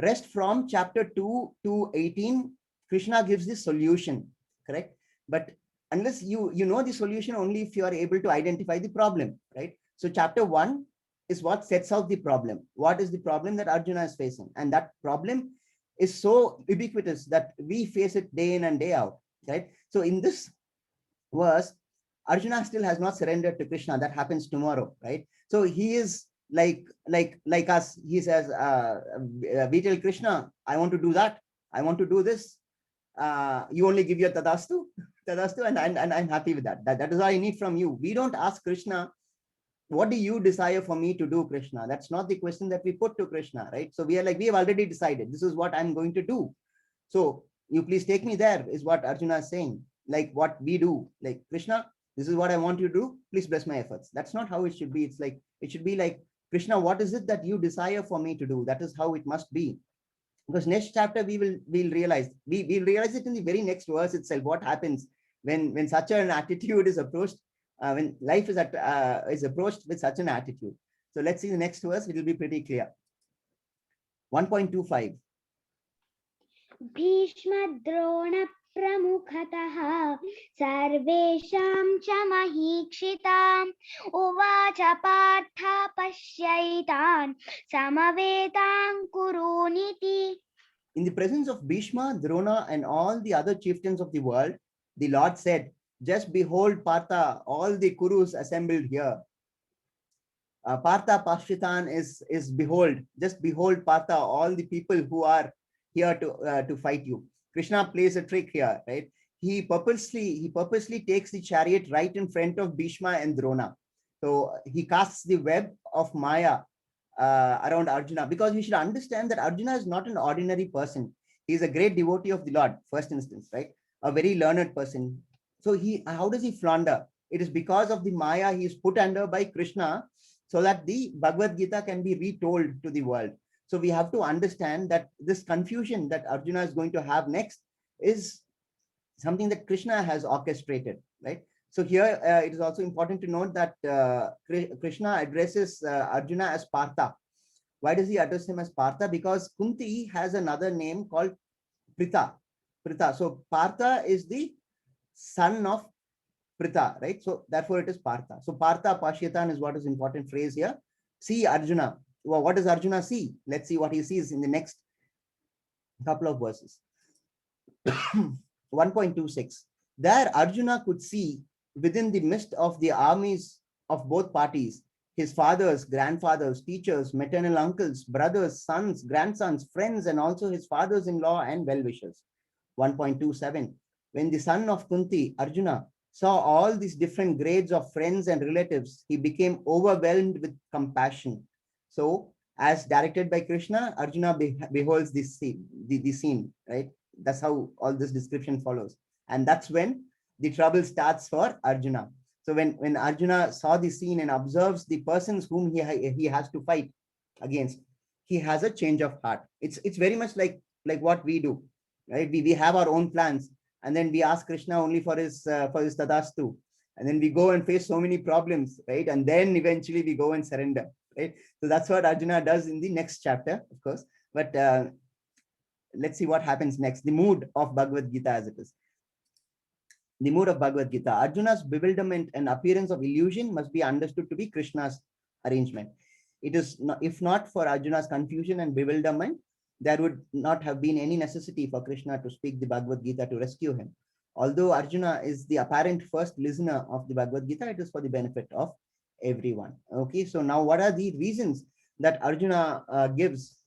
Rest from chapter 2 to 18, Krishna gives the solution, correct? But unless you know the solution only if you are able to identify the problem, right? So chapter 1 is what sets out the problem. What is the problem that Arjuna is facing? And that problem is so ubiquitous that we face it day in and day out, right? So in this verse, Arjuna still has not surrendered to Krishna. That happens tomorrow, right? So he is like us. He says, we tell Krishna, I want to do that. I want to do this. You only give your tadastu, and I'm happy with that. That is all I need from you. We don't ask Krishna, what do you desire for me to do, Krishna? That's not the question that we put to Krishna, right? So we are like, we have already decided, this is what I'm going to do. So you please take me there, is what Arjuna is saying. Like what we do, like, Krishna, this is what I want you to do. Please bless my efforts. That's not how it should be. It's like, it should be like, Krishna, what is it that you desire for me to do? That is how it must be. Because next chapter we'll realize it in the very next verse itself. What happens when such an attitude is approached, when life is approached with such an attitude. So let's see the next verse. It will be pretty clear. 1.25. भीष्मद्रोण प्रमुखतः सर्वेषां च महीक्षिताम् उवाच Partha पश्यैतान् समवेतान् कुरूनिति. In the presence of Bhishma, Drona, and all the other chieftains of the world, the Lord said, just behold, Partha, all the Kurus assembled here. Partha Pashyitan is behold, just behold, Partha, all the people who are here to fight you. Krishna plays a trick here, right? He purposely takes the chariot right in front of Bhishma and Drona. So he casts the web of Maya around Arjuna, because we should understand that Arjuna is not an ordinary person. He is a great devotee of the Lord, first instance, right? A very learned person. So how does he flounder? It is because of the Maya he is put under by Krishna, so that the Bhagavad Gita can be retold to the world. So we have to understand that this confusion that Arjuna is going to have next is something that Krishna has orchestrated, right? So here it is also important to note that Krishna addresses Arjuna as Partha. Why does he address him as Partha? Because Kunti has another name called Pritha. So Partha is the son of Pritha, right? So therefore it is Partha. So Partha Pashyatan is what is important phrase here. See Arjuna. Well, what does Arjuna see? Let's see what he sees in the next couple of verses. 1.26. There, Arjuna could see within the midst of the armies of both parties, his fathers, grandfathers, teachers, maternal uncles, brothers, sons, grandsons, friends, and also his fathers-in-law and well-wishers. 1.27. When the son of Kunti, Arjuna, saw all these different grades of friends and relatives, he became overwhelmed with compassion. So, as directed by Krishna, Arjuna beholds this scene, the scene, right? That's how all this description follows. And that's when the trouble starts for Arjuna. So when Arjuna saw the scene and observes the persons whom he has to fight against, he has a change of heart. It's very much like what we do, right? We have our own plans, and then we ask Krishna only for his tadastu, and then we go and face so many problems, right? And then eventually we go and surrender, right? So that's what Arjuna does in the next chapter, of course. But let's see what happens next. The mood of Bhagavad Gita as it is. The mood of Bhagavad Gita. Arjuna's bewilderment and appearance of illusion must be understood to be Krishna's arrangement. It is not, if not for Arjuna's confusion and bewilderment, there would not have been any necessity for Krishna to speak the Bhagavad Gita to rescue him. Although Arjuna is the apparent first listener of the Bhagavad Gita, it is for the benefit of everyone. Okay, so now what are the reasons that Arjuna gives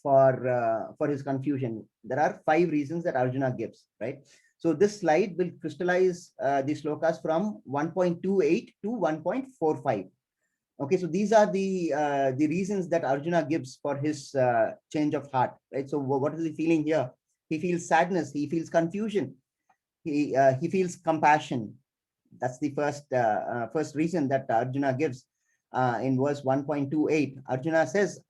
for his confusion? There are 5 reasons that Arjuna gives, right? So this slide will crystallize the slokas from 1.28 to 1.45. Okay, so these are the reasons that Arjuna gives for his change of heart, right? So what is he feeling here? He feels sadness, he feels confusion, he feels compassion. That's the first reason that Arjuna gives in verse 1.28. Arjuna says,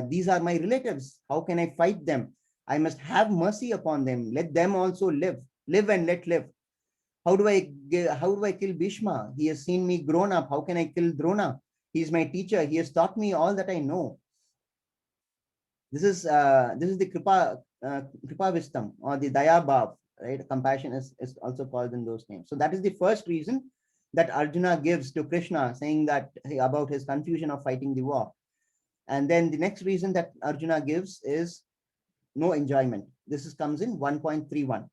these are my relatives. How can I fight them? I must have mercy upon them. Let them also live. Live and let live. How do I kill Bhishma? He has seen me grown up. How can I kill Drona? He is my teacher. He has taught me all that I know. This is the Kripa Vistam or the Daya Bhav, right? Compassion is also called in those names. So that is the first reason that Arjuna gives to Krishna, saying that about his confusion of fighting the war. And then the next reason that Arjuna gives is no enjoyment. This comes in 1.31.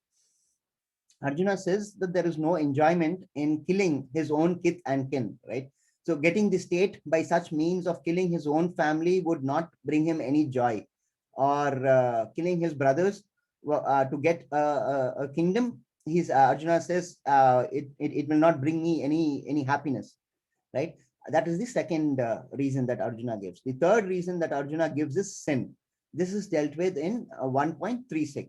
Arjuna says that there is no enjoyment in killing his own kith and kin, right? So getting the state by such means of killing his own family would not bring him any joy, or killing his brothers to get a kingdom. Arjuna says it will not bring me any happiness, right? That is the second reason that Arjuna gives. The third reason that Arjuna gives is sin. This is dealt with in 1.36.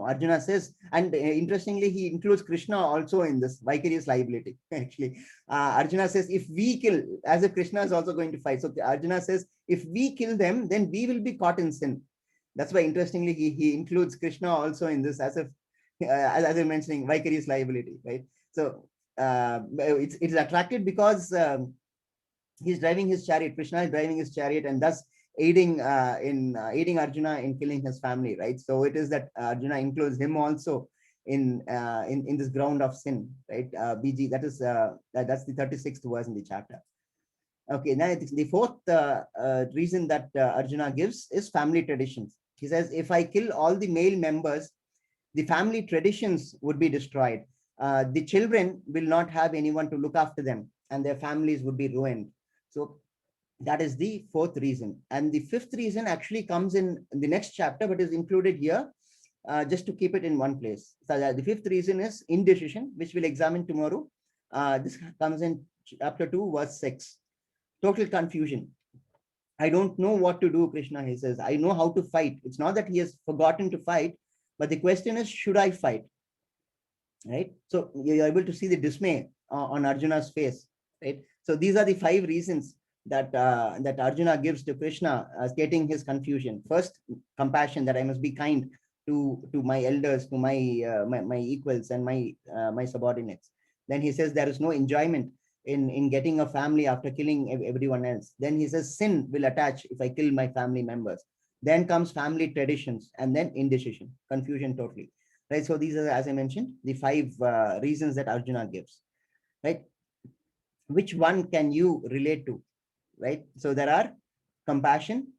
Arjuna says, and interestingly, he includes Krishna also in this vicarious liability. Actually, Arjuna says, if we kill, as if Krishna is also going to fight. So Arjuna says, if we kill them, then we will be caught in sin. That's why, interestingly, he includes Krishna also in this, as if, as I'm mentioning, vicarious liability, right? So it's attracted because he's driving his chariot. Krishna is driving his chariot, and thus aiding Arjuna in killing his family, right? So it is that Arjuna includes him also in this ground of sin, right? BG, that's the 36th verse in the chapter. Okay, now the fourth reason that Arjuna gives is family traditions. He says, if I kill all the male members, the family traditions would be destroyed. The children will not have anyone to look after them, and their families would be ruined. So that is the fourth reason. And the fifth reason actually comes in the next chapter, but is included here just to keep it in one place. So the fifth reason is indecision, which we'll examine tomorrow. This comes in chapter 2, verse 6. Total confusion. I don't know what to do, Krishna, he says. I know how to fight. It's not that he has forgotten to fight, but the question is, should I fight? Right? So you're able to see the dismay on Arjuna's face, right? So these are the 5 reasons that Arjuna gives to Krishna, stating his confusion. First, compassion, that I must be kind to my elders, to my equals and my subordinates. Then he says there is no enjoyment in getting a family after killing everyone else. Then he says sin will attach if I kill my family members. Then comes family traditions, and then indecision, confusion totally. Right? So these are, as I mentioned, the 5 reasons that Arjuna gives. Right? Which one can you relate to? Right? So there are compassion,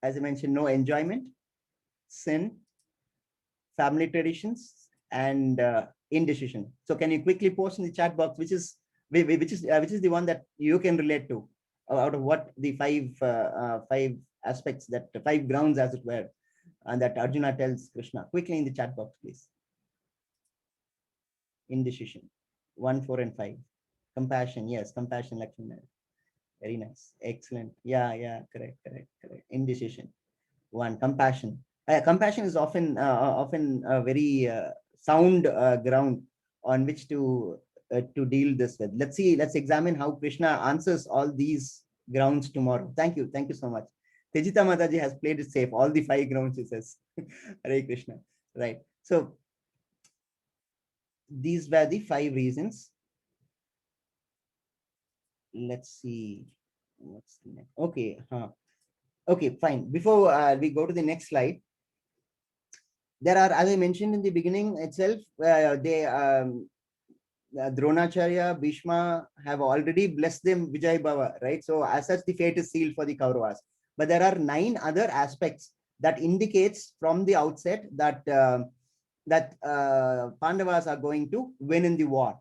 as I mentioned, no enjoyment, sin, family traditions, and indecision. So can you quickly post in the chat box which is the one that you can relate to out of what the five aspects, that five grounds as it were, and that Arjuna tells Krishna? Quickly in the chat box, please. Indecision, 1, 4, and 5. Compassion, yes, compassion, Lakshmana. Very nice, excellent. Yeah, correct. Indecision, 1. Compassion. Compassion is often a very sound ground on which to deal this with. Let's examine how Krishna answers all these grounds tomorrow. Thank you so much. Tejita Mataji has played it safe. All the 5 grounds, she says. Hare Krishna. Right. So these were the 5 reasons. Let's see. What's the next? Okay. Okay, fine. Before we go to the next slide, there are, as I mentioned in the beginning itself, Dronacharya, Bhishma have already blessed them Vijay Bhava, right? So as such, the fate is sealed for the Kauravas. But there are 9 other aspects that indicates from the outset that Pandavas are going to win in the war,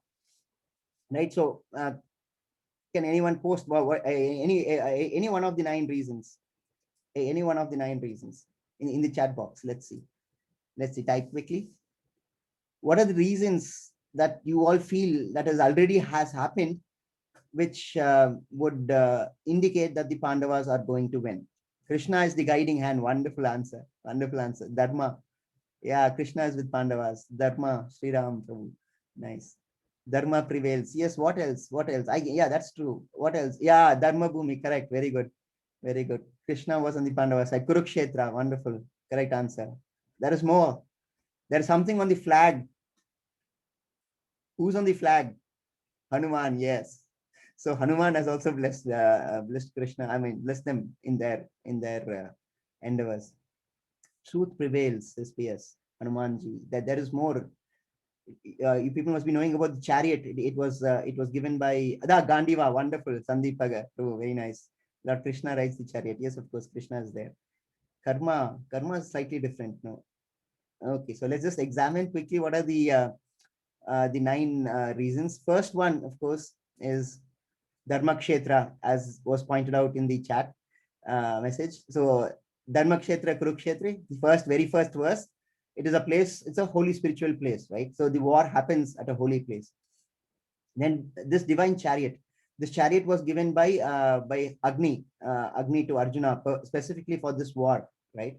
right? So can anyone post any one of the 9 reasons? Any one of the 9 reasons in the chat box? Let's see. Type quickly. What are the reasons that you all feel that has happened, which would indicate that the Pandavas are going to win? Krishna is the guiding hand. Wonderful answer. Dharma. Yeah, Krishna is with Pandavas. Dharma, Sri Ram Prabhu. Nice. Dharma prevails. Yes, what else? Yeah, that's true. What else? Yeah, Dharma Bhumi. Correct. Very good. Krishna was on the Pandava side. Kurukshetra. Wonderful. Correct answer. There is more. There is something on the flag. Who's on the flag? Hanuman. Yes. So Hanuman has also blessed Krishna. I mean, blessed them in their endeavors. Truth prevails. SPS. Hanumanji. That there is more. You people must be knowing about the chariot. It was given by Gandiva. Wonderful. Sandeep Pagar. Oh, very nice. Lord Krishna rides the chariot. Yes, of course, Krishna is there. Karma is slightly different. No. Okay, so let's just examine quickly what are the 9 reasons. First one, of course, is Dharmakshetra, as was pointed out in the chat message. So Dharmakshetra, Kurukshetra, the very first verse. It is a place. It's a holy spiritual place, right? So the war happens at a holy place. Then this divine chariot. This chariot was given by Agni to Arjuna specifically for this war, right?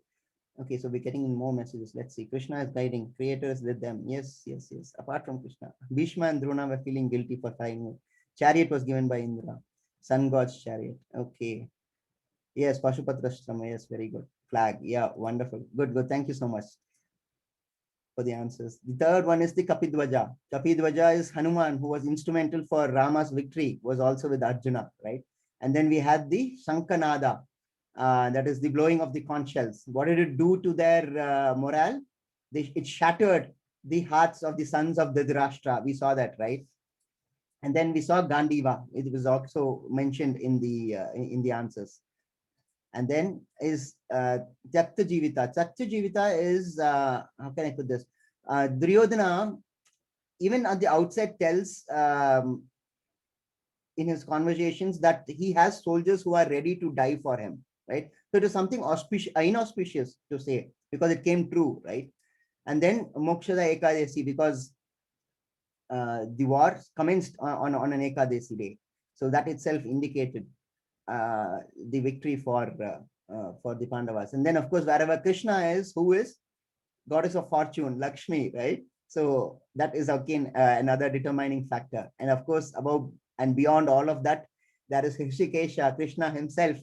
Okay, so we're getting in more messages. Let's see. Krishna is guiding. Creator is with them. Yes. Apart from Krishna, Bhishma and Drona were feeling guilty for fighting. Chariot was given by Indra. Sun god's chariot. Okay. Yes, Pashupatrashrama. Yes, very good. Flag. Yeah, wonderful. Good. Thank you so much for the answers. The third one is the Kapidwaja. Kapidwaja is Hanuman, who was instrumental for Rama's victory, was also with Arjuna, right? And then we had the Shankanada, that is the blowing of the conch shells. What did it do to their morale? It shattered the hearts of the sons of Dhritarashtra. We saw that, right? And then we saw Gandiva. It was also mentioned in the answers. And then is Tyakta Jivita. Tyakta Jivita is, how can I put this? Duryodhana, even at the outset, tells in his conversations that he has soldiers who are ready to die for him, right? So it is something inauspicious to say, because it came true, right? And then Mokshada Ekadasi, because the war commenced on an Ekadasi day. So that itself indicated the victory for the Pandavas. And then, of course, wherever Krishna is, who is goddess of fortune, Lakshmi, right? So that is again another determining factor. And of course, above and beyond all of that, there is Hrishikesha, Krishna himself,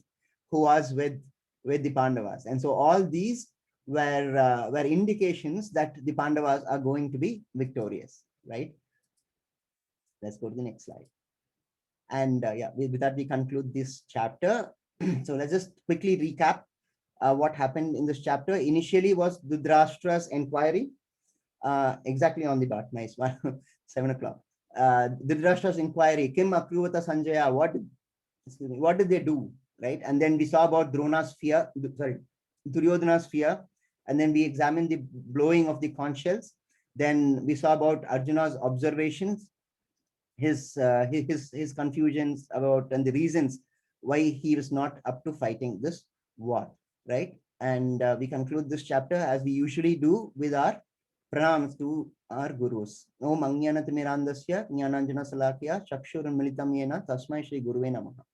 who was with the Pandavas. And so all these were indications that the Pandavas are going to be victorious, right? Let's go to the next slide. And yeah, with that, we conclude this chapter. So let's just quickly recap what happened in this chapter. Initially was Dhritarashtra's inquiry, exactly on the dot. Nice one. 7 o'clock. Dhritarashtra's inquiry. Kim Akruvata Sanjaya. What did they do? Right? And then we saw about Drona's fear, Duryodhana's fear. And then we examined the blowing of the conch shells. Then we saw about Arjuna's observations, his confusions about and the reasons why he was not up to fighting this war, right? And we conclude this chapter as we usually do with our pranams to our gurus. Om Ajnanatimirandasya Jnananjana Salakya Chakshurunmilitam Yena Tasmai Shri Guruve Namaha.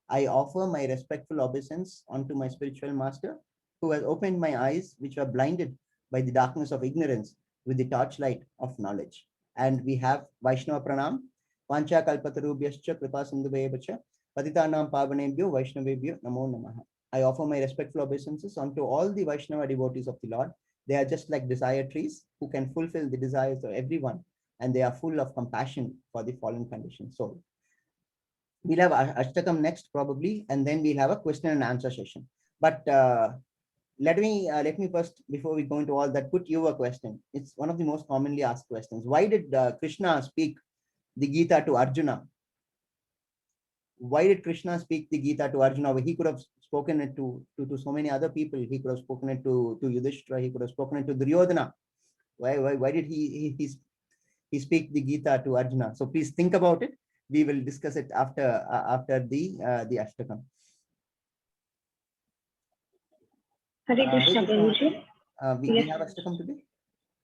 I offer my respectful obeisance unto my spiritual master, who has opened my eyes, which were blinded by the darkness of ignorance, with the torchlight of knowledge. And we have Vaishnava Pranam. Pancha Kalpatarubhyascha Kripa Sindhuvevacha Patitanam Pavanebhyo Vaishnavebhyo Namo Namaha. I offer my respectful obeisances unto all the Vaishnava devotees of the Lord. They are just like desire trees who can fulfill the desires of everyone, and they are full of compassion for the fallen conditioned soul. We'll have Ashtakam next probably, and then we'll have a question and answer session. But let me first, before we go into all that, put you a question. It's one of the most commonly asked questions. Why did Krishna speak the Gita to Arjuna? Why did Krishna speak the Gita to Arjuna? He could have spoken it to so many other people. He could have spoken it to Yudhishthira. He could have spoken it to Duryodhana. Why did he speak the Gita to Arjuna? So please think about it. We will discuss it after the Ashtakam. Hare Krishna, Prabhuji. We have Ashtakam today?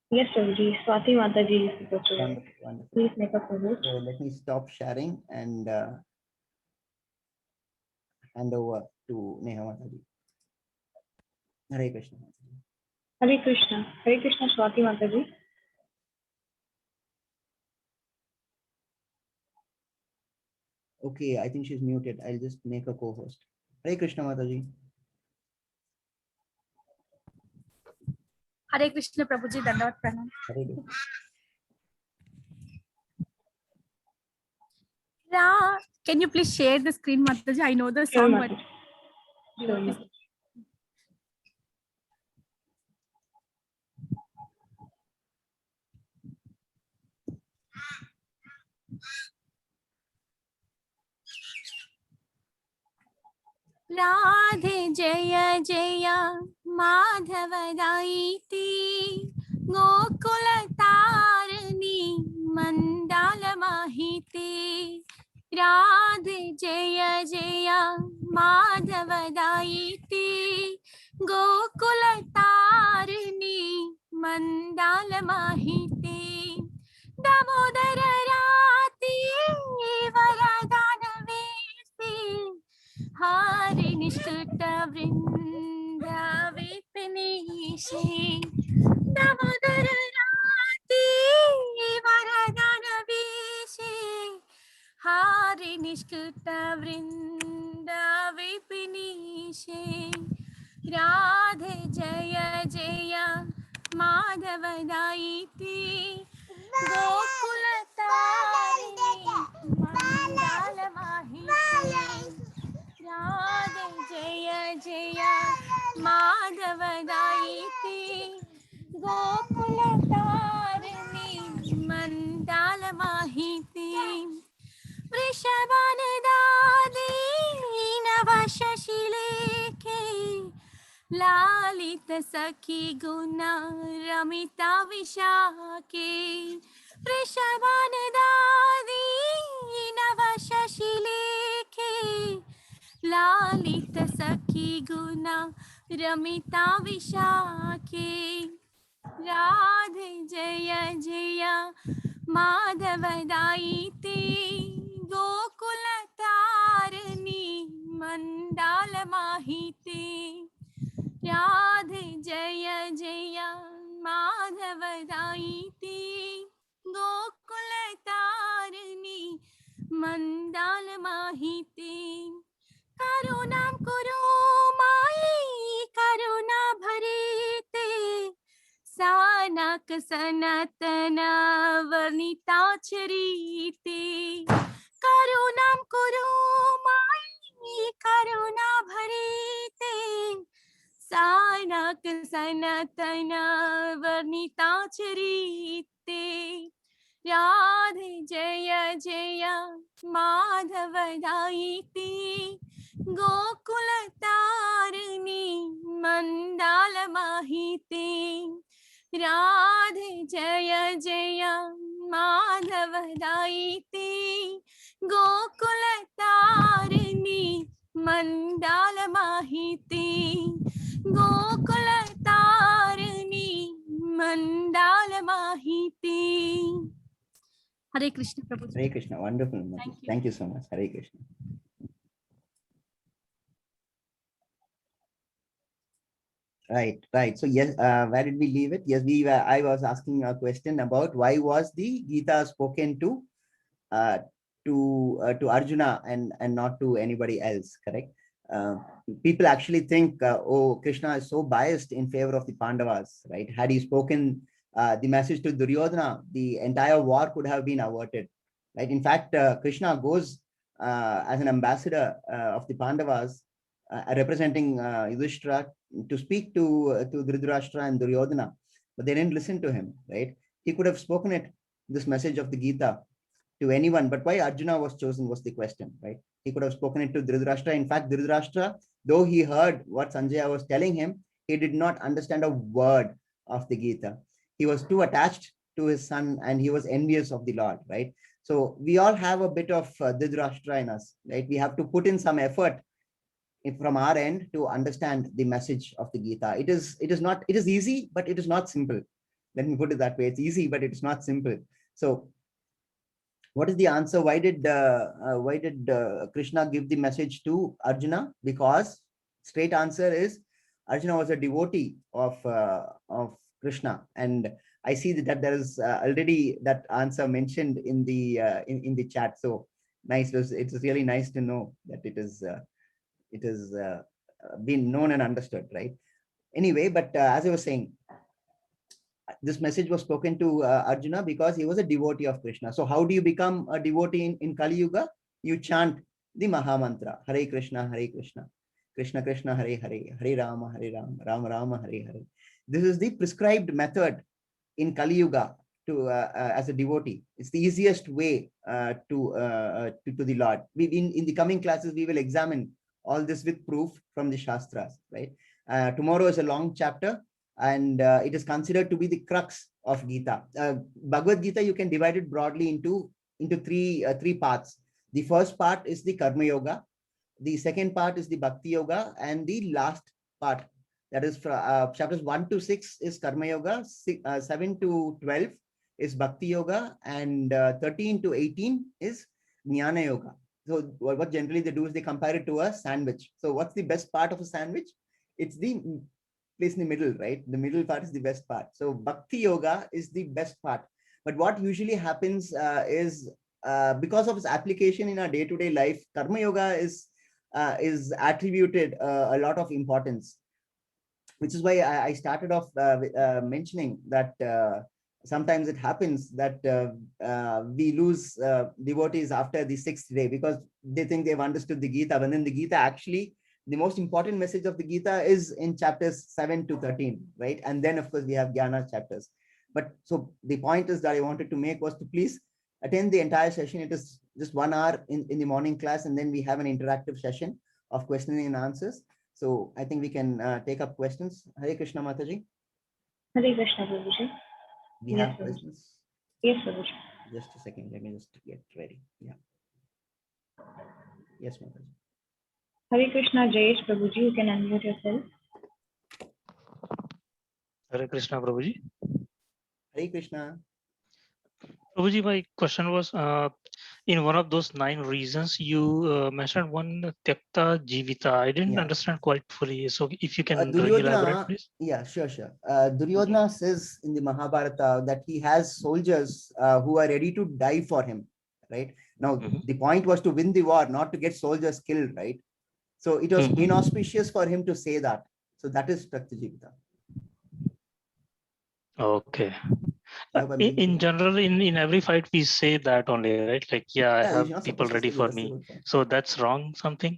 Yes, Prabhuji. Swati Mataji is supposed to. Wonderful, wonderful. Please make a Prabhuji. So let me stop sharing and hand over to Neha Mataji. Hare Krishna. Hare Krishna. Hare Krishna, Swati Mataji. Okay, I think she's muted. I'll just make a co-host. Hare Krishna Mataji. Hare Krishna Prabhuji, Dandavat Pranam. Hare Krishna. Can you please share the screen, Mataji? I know the song, but Sure. Radhe जय जय माधव दायिती गोकुल तारिणी मंडाल माहिती राधे जय जय माधव दायिती गोकुल तारिणी मंडाल माहिती दामोदर राती वरदान वेसी हारि निष्ठुट वृंद विपिनीशे दामोदर राती वरदान वेसी हारि निष्ठुट वृंद विपिनीशे राधे जय जय माधव दायिती गोकुल तारिणी मंडाल माहिती राधे जय जय माधव दायिती गोकुल तारिणी मंडाल माहिती वृषभान दादी नव शशिलेखे लालित सखी गुण रमिता विशाखे वृषभान दादी नव शशिलेखे लालित सखी गुण रमिता विशाखे राधे जय जय माधव दायिती गोकुल तारिणी मंडाल माहिती राधे जय जय माधव दायिती गोकुल तारिणी मंडाल माहिती करुणां कुरु मायि करुणा भरिते सानक सनातन वर्णिता चरिते करुणां कुरु मायि करुणा भरिते सानक सनातन वर्णिता चरिते राधे जय जय माधव दायिती गोकुल तारिणी मंडाल माहिती राधे जय जय माधव दायिते गोकुल तारिणी मंडाल माहिते गोकुल तारिणी मंडाल माहिते. Hare Krishna Prabhuji. Hare Krishna. Wonderful. Mataji. Thank you. Thank you so much. Hare Krishna. Right. So yes, where did we leave it? Yes, I was asking a question about why was the Gita spoken to Arjuna and not to anybody else, correct? People actually think, oh, Krishna is so biased in favor of the Pandavas, right? Had he spoken the message to Duryodhana, the entire war could have been averted, right? In fact, Krishna goes as an ambassador of the Pandavas, representing Yudhishthira, to speak to Dhritarashtra and Duryodhana, but they didn't listen to him, right? He could have spoken this message of the Gita to anyone, but why Arjuna was chosen was the question, right? He could have spoken it to Dhritarashtra. In fact, Dhritarashtra, though he heard what Sanjaya was telling him, he did not understand a word of the Gita. He was too attached to his son and he was envious of the Lord, right? So we all have a bit of Dhritarashtra in us, right? We have to put in some effort from our end to understand the message of the Gita. It is easy, but it is not simple. Let me put it that way. It's easy, but it is not simple. So what is the answer? Why did Krishna give the message to Arjuna? Because straight answer is Arjuna was a devotee of Krishna, and I see that there is already that answer mentioned in the chat. So nice. It's really nice to know that it is been known and understood, right? Anyway, but as I was saying, this message was spoken to Arjuna because he was a devotee of Krishna. So how do you become a devotee in Kali Yuga? You chant the Maha Mantra, Hare Krishna, Krishna Krishna, Hare Hare, Hare Rama, Rama Rama, Hare Hare. This is the prescribed method in Kali Yuga to as a devotee. It's the easiest way to the Lord. In the coming classes, we will examine all this with proof from the Shastras, right? Tomorrow is a long chapter, and it is considered to be the crux of Gita. Bhagavad Gita, you can divide it broadly into three parts. The first part is the Karma Yoga, the second part is the Bhakti Yoga, and the last part, that is chapters 1 to 6 is Karma Yoga, 7 to 12 is Bhakti Yoga, and 13 to 18 is Jnana Yoga. So what generally they do is they compare it to a sandwich. So what's the best part of a sandwich? It's the place in the middle, right? The middle part is the best part. So Bhakti Yoga is the best part. But what usually happens is because of its application in our day-to-day life, Karma Yoga is attributed a lot of importance, which is why I started off mentioning that sometimes it happens that we lose devotees after the 6th day because they think they've understood the Gita, but then the Gita actually, the most important message of the Gita is in chapters 7 to 13, right? And then of course we have Jnana chapters. But so the point is that I wanted to make was to please attend the entire session. It is just 1 hour in the morning class, and then we have an interactive session of questioning and answers. So I think we can take up questions. Hare Krishna Mataji. Hare Krishna Prabhuji. We Yes, have sir. questions. Yes, Prabhuji. Just a second. Let me just get ready. Yeah. Yes, Mataji. Hare Krishna Jayesh Prabhuji, you can unmute yourself. Hare Krishna, Prabhuji. Hare Krishna. Prabhuji, my question was, in one of those 9 reasons, you mentioned one Tyakta Jivita. I didn't Yeah. understand quite fully. So if you can elaborate, Duryodhana, please. yeah, sure. Duryodhana says in the Mahabharata that he has soldiers who are ready to die for him, right? Now, the point was to win the war, not to get soldiers killed, right? So it was inauspicious for him to say that. So that is Tyakta Jivita. Okay. I hope I'm In general, in every fight, we say that only, right? Like, yeah, I Yeah, you're have not people supposed to ready say for that's the me. whole point. So that's wrong, something?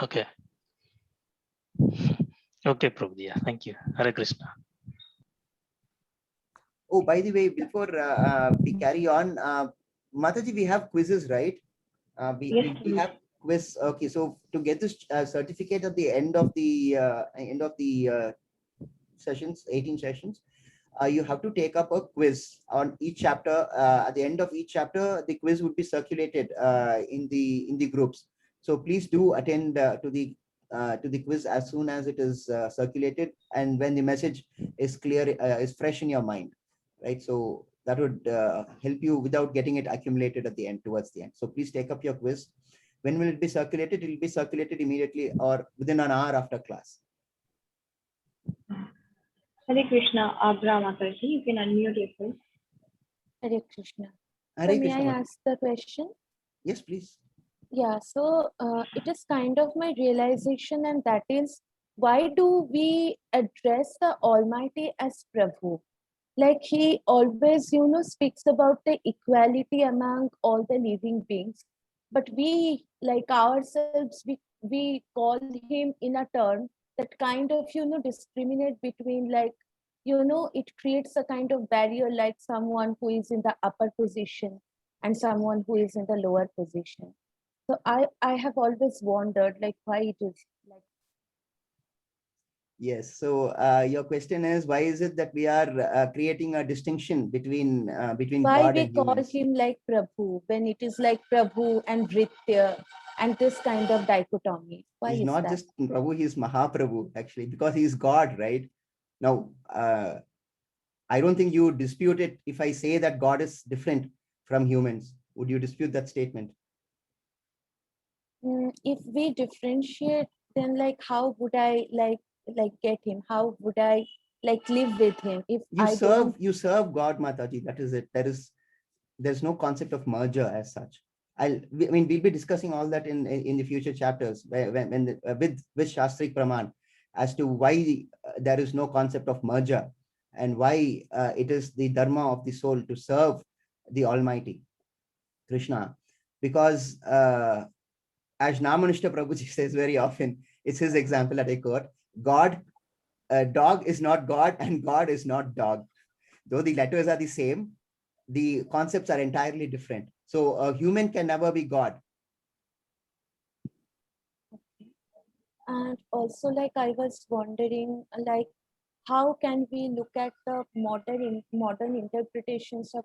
Okay. Okay, Prabhuji. Yeah, thank you. Hare Krishna. Oh, by the way, before we carry on, Mataji, we have quizzes, right? Yes, We have quiz. Okay, so to get this certificate at the end of the sessions, 18 sessions, you have to take up a quiz on each chapter. At the end of each chapter, the quiz would be circulated in the groups. So please do attend to the quiz as soon as it is circulated, and when the message is clear, is fresh in your mind, right? So that would help you without getting it accumulated at the end, towards the end. So please take up your quiz. When will it be circulated? It will be circulated immediately or within an hour after class. Hare Krishna, Abra Mataji, you can unmute yourself. Hare Krishna. Hare So may I Krishna. ask the question? Yes, please. Yeah, so it is kind of my realization, and that is, why do we address the Almighty as Prabhu? Like he always, speaks about the equality among all the living beings, but we, like ourselves, we call him in a term that kind of, discriminate between, like, it creates a kind of barrier, like someone who is in the upper position and someone who is in the lower position. So I have always wondered, like, why it is like. Yes. So your question is, why is it that we are creating a distinction between Why God we and call humans? him like Prabhu when it is like Prabhu and Vritya and this kind of dichotomy? Why He's is not that? just Prabhu, he's Mahaprabhu, actually, because he's God, right? Now, I don't think you would dispute it if I say that God is different from humans. Would you dispute that statement? If we differentiate, then like how would I like get him? How would I like live with him if I don't? You serve God, Mataji. That is it. There's no concept of merger as such. I mean, we'll be discussing all that in the future chapters with Shastrik Praman as to why there is no concept of merger and why it is the dharma of the soul to serve the Almighty Krishna. Because as Namanishta Prabhuji says very often, it's his example that I quote: dog is not God and God is not dog. Though the letters are the same, the concepts are entirely different. So a human can never be God. And also, like, I was wondering, like, how can we look at the modern interpretations of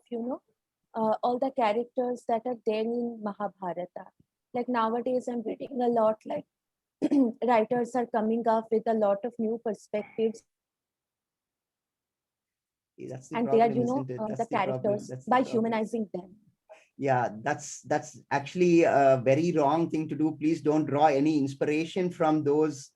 all the characters that are there in Mahabharata? Like nowadays, I'm reading a lot. Like writers are coming up with a lot of new perspectives, That's the and they are, problem, isn't it? That's the the problem. characters That's the by problem. humanizing them. Yeah, that's actually a very wrong thing to do. Please don't draw any inspiration from those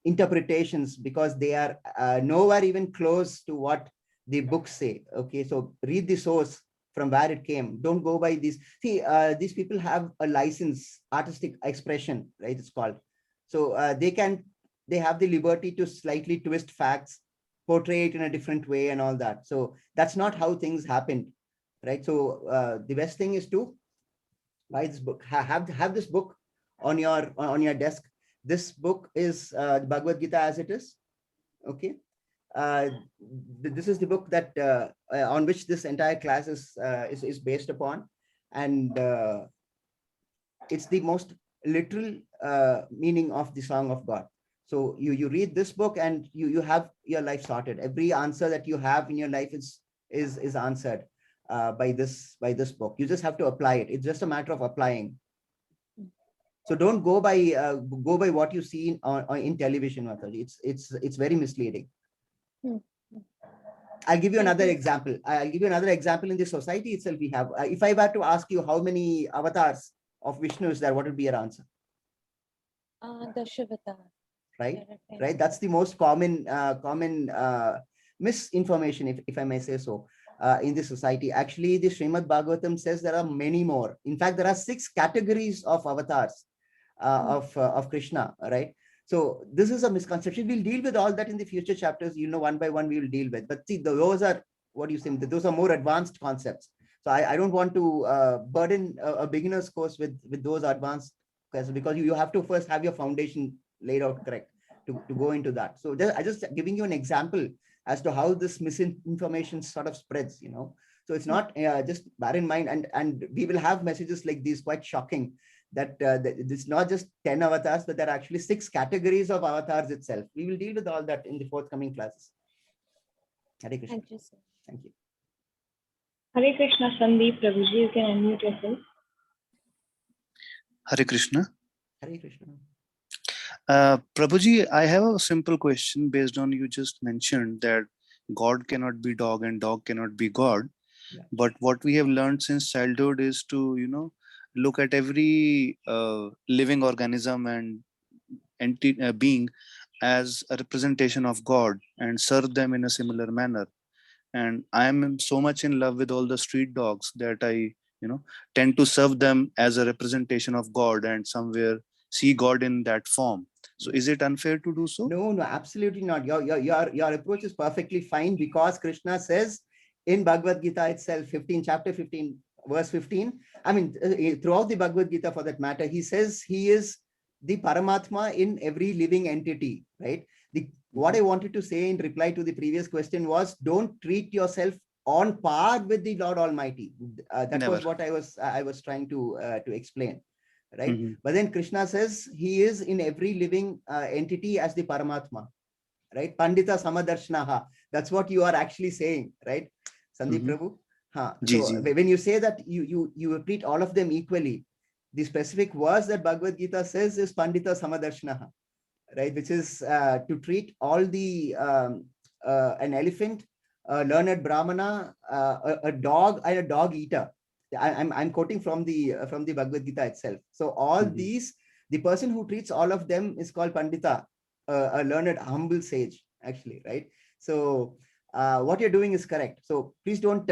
interpretations, because they are nowhere even close to what the books say. Okay, so read the source from where it came. Don't go by these. See, these people have a license, artistic expression, right? It's called. So they have the liberty to slightly twist facts, portray it in a different way, and all that. So that's not how things happened, right? So the best thing is to buy this book. Have this book on your desk. This book is Bhagavad Gita as it is. Okay. This is the book that on which this entire class is based upon, and it's the most literal meaning of the song of God. So you read this book and you have your life sorted. Every answer that you have in your life is answered by this book. You just have to apply it. It's just a matter of applying. So don't go by what you see in television, Mataji. It's very misleading. I'll give you another example. In the society itself we have. If I were to ask you how many avatars of Vishnu is there, what would be your answer? Dashavatara. Right. That's the most common misinformation, if I may say so, in the society. Actually, the Srimad Bhagavatam says there are many more. In fact, there are 6 categories of avatars of Krishna. Right. So this is a misconception. We'll deal with all that in the future chapters. One by one we will deal with. But see, those are, what do you think? Those are more advanced concepts. So I don't want to burden a beginner's course with those advanced questions, because you have to first have your foundation laid out correct to go into that. So I just giving you an example as to how this misinformation sort of spreads. So it's not just bear in mind, and we will have messages like these, quite shocking, that it's not just 10 avatars, but there are actually 6 categories of avatars itself. We will deal with all that in the forthcoming classes. Hare Krishna. Thank you, sir. Thank you. Hare Krishna, Sandeep Prabhuji, you can unmute yourself. Hare Krishna. Hare Krishna. Prabhuji, I have a simple question based on you just mentioned that God cannot be dog and dog cannot be God. Yeah. But what we have learned since childhood is to, look at every living organism and being as a representation of God and serve them in a similar manner. And I am so much in love with all the street dogs that I, tend to serve them as a representation of God and somewhere see God in that form. So is it unfair to do so? No, absolutely not. Your approach is perfectly fine, because Krishna says in Bhagavad Gita itself, chapter 15, verse 15. I mean, throughout the Bhagavad Gita for that matter, he says he is the Paramatma in every living entity, right? What I wanted to say in reply to the previous question was, don't treat yourself on par with the Lord Almighty. That Never. was what I was trying to explain, right? Mhm. But then Krishna says he is in every living entity as the Paramatma, right? Pandita Samadarshnaha. That's what you are actually saying, right? Sandeep Prabhu. So when you say that you treat all of them equally, the specific verse that Bhagavad Gita says is Pandita Samadarshnaha, right? Which is to treat all the an elephant, a learned brahmana, a dog, and a dog eater. I'm quoting from the Bhagavad Gita itself. So all these, the person who treats all of them is called Pandita, a learned, humble sage, actually, right? So what you're doing is correct. So please don't.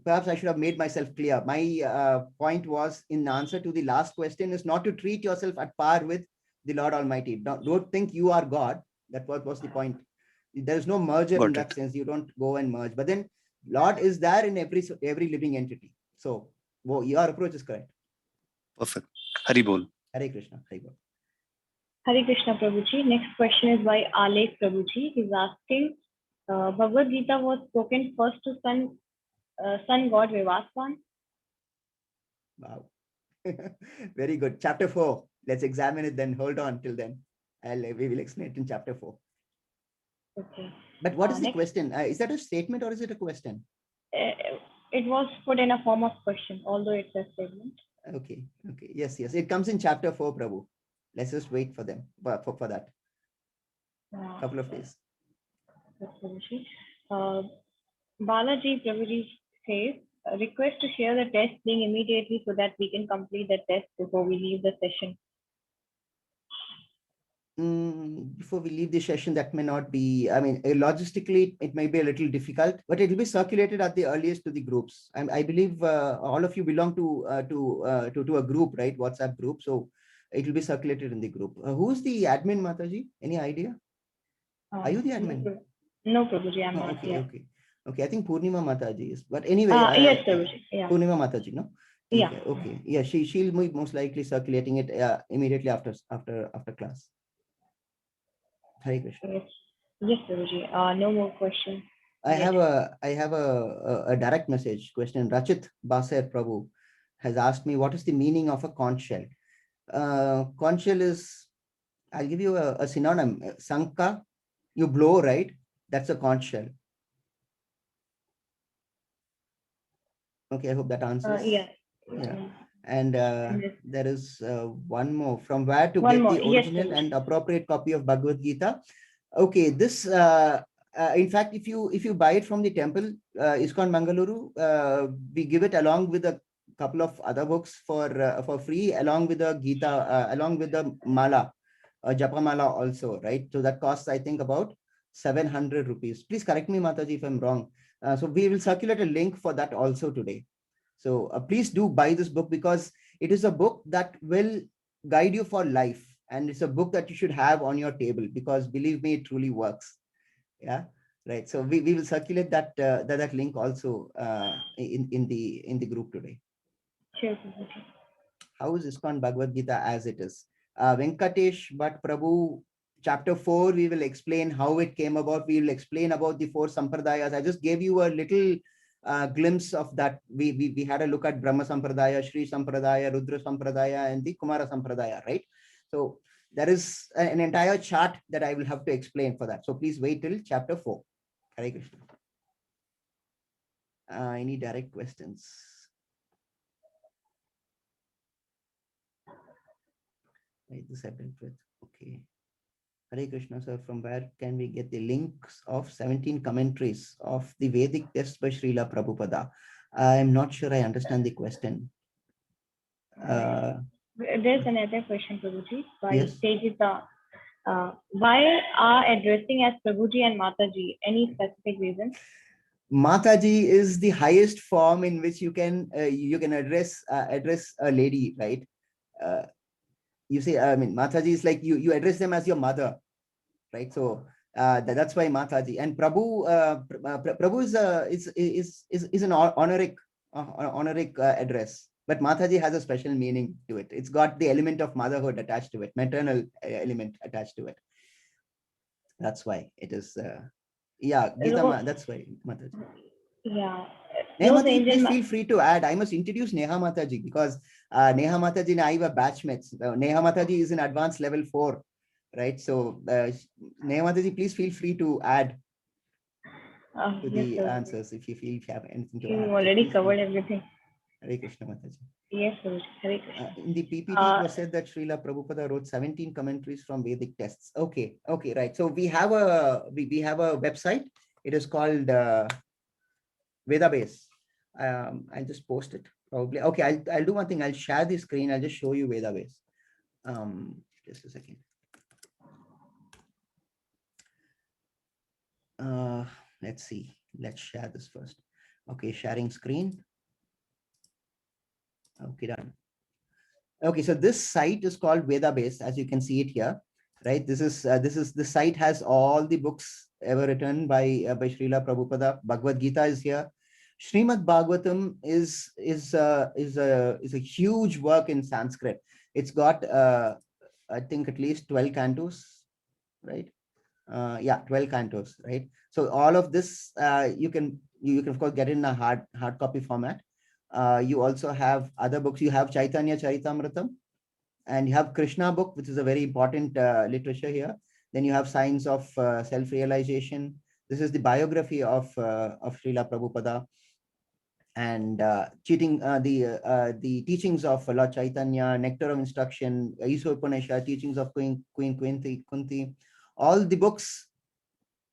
Perhaps I should have made myself clear. My point was, in answer to the last question, is not to treat yourself at par with the Lord Almighty. Don't think you are God. That was the point. There is no merger in that sense. You don't go and merge. But then Lord is there in every living entity. So your approach is correct. Perfect. Hari Bol. Hare Krishna. Hari Bol. Hare Krishna, Prabhuji. Next question is by Alek Prabhuji. He's asking, Bhagavad Gita was spoken first to sun god Vivaswan. Wow. Very good. Chapter 4. Let's examine it then. Hold on till then. We will explain it in chapter 4. Okay. But what is the question? Is that a statement or is it a question? It was put in a form of question, although it's a statement. Okay. Yes. It comes in chapter 4, Prabhu. Let's just wait for them for that. Couple of days. Balaji Prabhuji says, request to share the test link immediately so that we can complete the test before we leave the session. Before we leave the session, that may not be, I mean, logistically, it may be a little difficult, but it will be circulated at the earliest to the groups. I believe all of you belong to a group, right? WhatsApp group. So it will be circulated in the group. Who's the admin, Mataji? Any idea? Are you the admin? No, Prabhuji, I'm not. Okay. I think Purnima Mataji is. But anyway, yes, Prabhuji. Yeah. Purnima Mataji, no? Yeah. Okay. Yeah, she'll be most likely circulating it immediately after class. Hare Krishna. Yes, Prabhuji. No more questions. I have a direct message question. Rachit Baser Prabhu has asked me, what is the meaning of a conch shell? Conch shell is, I'll give you a synonym. Sanka, you blow, right? That's a conch shell. Okay, I hope that answers. Yeah. And there is one more. From where to get the original and appropriate copy of Bhagavad Gita? Okay, this in fact, if you buy it from the temple, ISKCON Mangaluru, we give it along with a couple of other books for free, along with the Gita, along with the mala, Japa mala also, right? So that costs, I think, about 700 rupees. Please correct me, Mataji, if I'm wrong. So we will circulate a link for that also today. So please do buy this book, because it is a book that will guide you for life. And it's a book that you should have on your table, because believe me, it truly works. Yeah, right. So we will circulate that that link also in the group today. Sure. How is ISKCON Bhagavad Gita as it is? Venkatesh Bhatt Prabhu, chapter 4, we will explain how it came about. We will explain about the 4 sampradayas. I just gave you a little glimpse of that. We had a look at Brahma Sampradaya, Shri Sampradaya, Rudra Sampradaya, and the Kumara Sampradaya, right? So there is an entire chart that I will have to explain for that. So please wait till chapter 4. Hare Krishna. Any direct questions? Right, this I dealt with. Okay. Hare Krishna, sir. From where can we get the links of 17 commentaries of the Vedic texts by Srila Prabhupada? I'm not sure I understand the question. There's another question, Prabhuji, by Yes. Tejita. Why are addressing as Prabhuji and Mataji? Any specific reason? Mataji is the highest form in which you can address a lady, right? You say, I mean, Mataji is like you address them as your mother, right? So that's why Mataji. And Prabhu Prabhu is an honoric address, but Mataji has a special meaning to it. It's got the element of motherhood attached to it, maternal element attached to it. That's why it is. Yeah, Geeta, that's why Mataji. Yeah. Neha Those Mataji, angel please feel free to add. I must introduce Neha Mataji because Neha Mataji and I were batchmates. Neha Mataji is in advanced level 4, right? So Neha Mataji, please feel free to add to yes, the sir. answers if you have anything to You add. So already please covered feel- everything. Hare Krishna Mataji. Yes, Prabhuji. Hare Krishna. In the PPT, it was said that Srila Prabhupada wrote 17 commentaries from Vedic texts. Okay, right. So we have a website. It is called Vedabase. I'll just post it probably. Okay, I'll do one thing. I'll share the screen. I'll just show you Vedabase. Just a second. Let's see. Let's share this first. Okay, sharing screen. Okay, done. Okay, so this site is called Vedabase, as you can see it here, right? This is the site has all the books ever written by Srila Prabhupada. Bhagavad Gita is here. Srimad Bhagavatam is a huge work in Sanskrit. It's got I think at least 12 cantos, right? Yeah, 12 cantos, right? So all of this you can of course get in a hard copy format. You also have other books. You have Chaitanya Charitamrita, and you have Krishna book, which is a very important literature here. Then you have Science of Self-Realization. This is the biography of Srila Prabhupada, and the teachings of Lord Chaitanya, Nectar of Instruction, Iswa Upanishad, teachings of Queen Kunti. All the books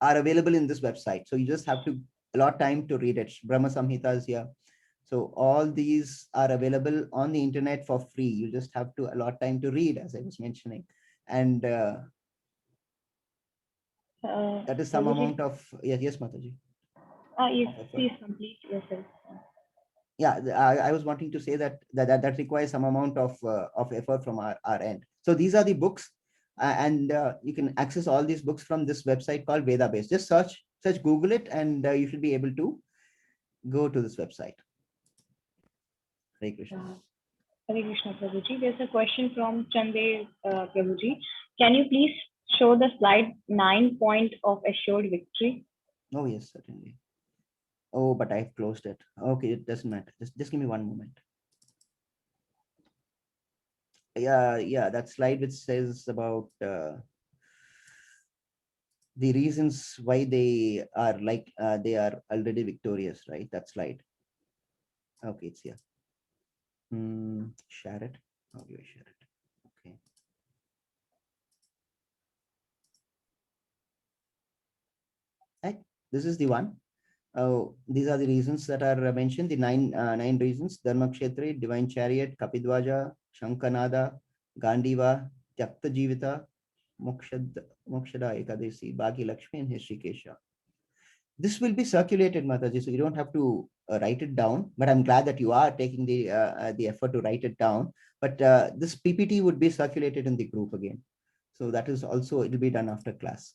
are available in this website. So you just have to allot time to read it. Brahma Samhita is here. So all these are available on the internet for free. You just have to allot time to read, as I was mentioning. And that is some Prabhuji. amount of, yes, Mataji. Yes, please complete yourself. Yeah, I was wanting to say that requires some amount of effort from our end. So these are the books, and you can access all these books from this website called Vedabase. Just search Google it, and you should be able to go to this website. Hare Krishna. Hare Krishna, Prabhuji. There's a question from Chande Prabhuji. Can you please show the slide 9 point of assured victory? Oh, yes, certainly. Oh, but I've closed it. Okay, it doesn't matter. Just give me one moment. Yeah, that slide which says about the reasons why they are they are already victorious, right? That slide. Okay, it's here. Share it. How do I share it? Okay. Right. This is the one. These are the reasons that are mentioned. The nine reasons: Dharma Kshetri, Divine Chariot, Kapidwaja, Shankanada, Gandiva, Tyakta Jivita, Mokshada Ekadesi, Bhagi Lakshmi, and Hrishikesha. This will be circulated, Mataji, so you don't have to write it down, but I'm glad that you are taking the effort to write it down. But this PPT would be circulated in the group again. So that is also, it will be done after class.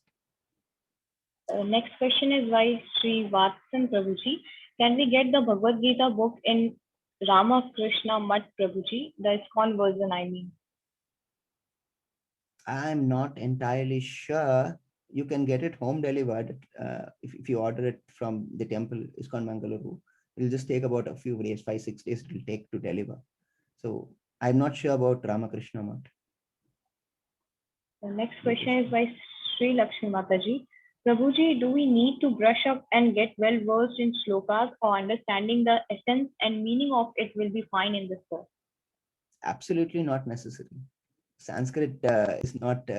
Next question is by Sri Vatsan Prabhuji. Can we get the Bhagavad Gita book in Ramakrishna Mat Prabhuji, the ISKCON version, I mean? I'm not entirely sure. You can get it home delivered if you order it from the temple, ISKCON Mangaluru. It'll just take about a few days, 5-6 days it will take to deliver. So I'm not sure about Ramakrishna Mat. The next question is by Sri Lakshmi Mataji. Prabhuji, do we need to brush up and get well versed in slokas, or understanding the essence and meaning of it will be fine in this course? Absolutely not necessary. Sanskrit is not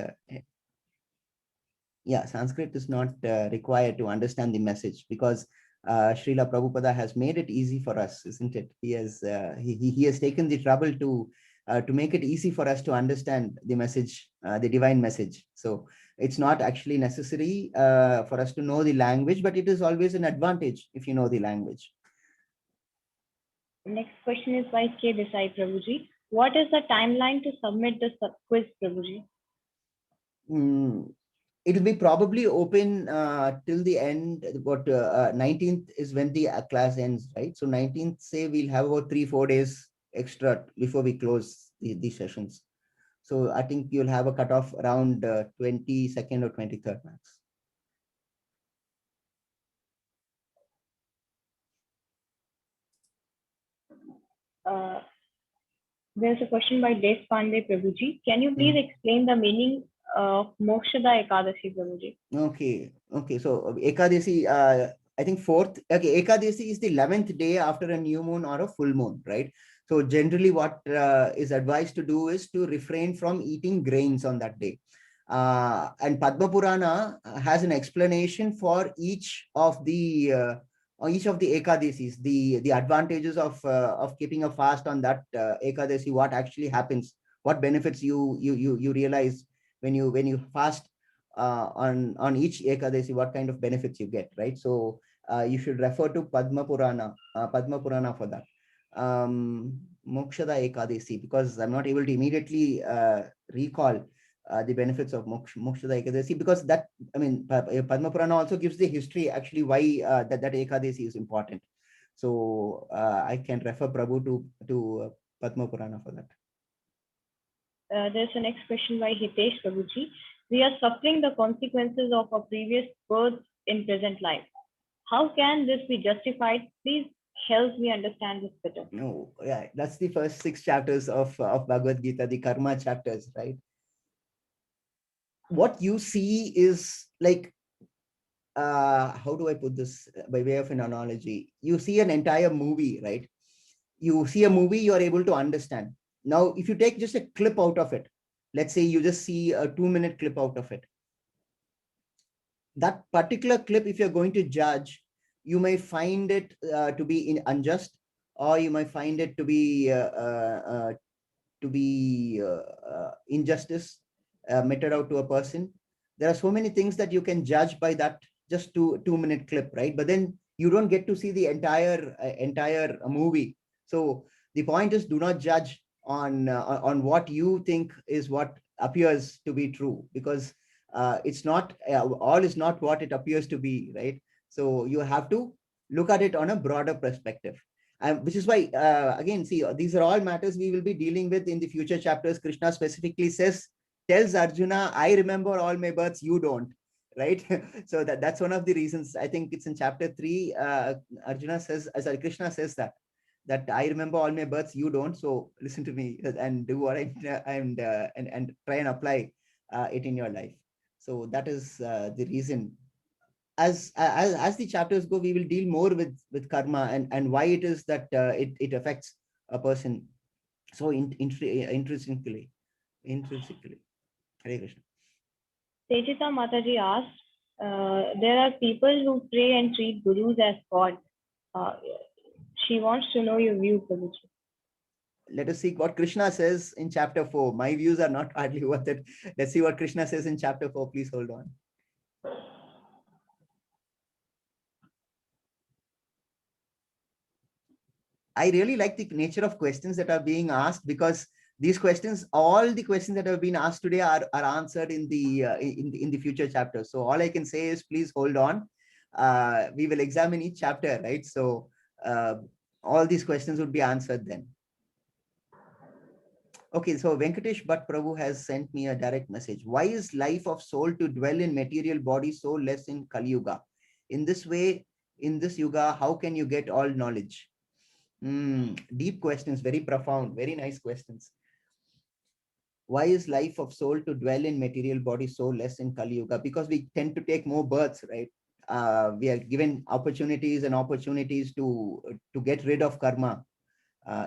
Sanskrit is not required to understand the message, because Srila Prabhupada has made it easy for us, isn't it? He has he has taken the trouble to make it easy for us to understand the message, the divine message. So it's not actually necessary for us to know the language, but it is always an advantage if you know the language. Next question is by K. Desai Prabhuji. What is the timeline to submit the quiz, Prabhuji? It will be probably open till the end. What 19th is when the class ends, right? So 19th, say we'll have about 3-4 days extra before we close these sessions. So I think you'll have a cutoff around 22nd or 23rd max. There's a question by Dev Pandey Prabhuji. Can you please explain the meaning of Mokshada Ekadashi, Prabhuji? Okay. So Ekadasi, I think 4th. Okay, Ekadasi is the 11th day after a new moon or a full moon, right? So generally what is advised to do is to refrain from eating grains on that day. And Padma Purana has an explanation for each of the Ekadasis, the advantages of keeping a fast on that Ekadasi, what actually happens, what benefits you realize when you fast on each Ekadasi, what kind of benefits you get, right? So you should refer to Padma Purana for that. Mokshada Ekadasi, because I'm not able to immediately recall the benefits of Mokshada Ekadasi, because that, I mean, Padma Purana also gives the history actually why that Ekadasi is important. So I can refer Prabhu to Padma Purana for that. There's a next question by Hitesh Prabhuji. We are suffering the consequences of our previous births in present life. How can this be justified? Please help me understand this better. No, yeah, that's the first 6 chapters of Bhagavad Gita, the karma chapters, right? What you see is like, how do I put this by way of an analogy? You see an entire movie, right? You see a movie, you are able to understand. Now, if you take just a clip out of it, let's say you just see a 2-minute clip out of it. That particular clip, if you're going to judge, you may find it to be unjust, or you might find it to be injustice meted out to a person. There are so many things that you can judge by that just 2-minute clip, right? But then you don't get to see the entire movie. So the point is, do not judge on what you think is what appears to be true, because it's not all is not what it appears to be, right? So you have to look at it on a broader perspective. Which is why, again, see, these are all matters we will be dealing with in the future chapters. Krishna specifically tells Arjuna, I remember all my births, you don't, right? So that's one of the reasons. I think it's in chapter 3, Krishna says that I remember all my births, you don't. So listen to me and do what and try and apply it in your life. So that is the reason. As the chapters go, we will deal more with karma and why it is that it affects a person so intrinsically. Hare Krishna. Tejita Mataji asked, there are people who pray and treat gurus as God. She wants to know your view, Prabhuji. Let us see what Krishna says in chapter 4. My views are not hardly worth it. Let's see what Krishna says in chapter 4. Please hold on. I really like the nature of questions that are being asked, because these questions, all the questions that have been asked today are answered in the future chapters. So all I can say is, please hold on. We will examine each chapter, right? So all these questions would be answered then. Okay, so Venkatesh Bhatt Prabhu has sent me a direct message. Why is life of soul to dwell in material body so less in Kali Yuga? In this way, in this Yuga, how can you get all knowledge? Deep questions, very profound, very nice questions. Why is life of soul to dwell in material body so less in Kali Yuga? Because we tend to take more births, right? We are given opportunities and opportunities to get rid of karma,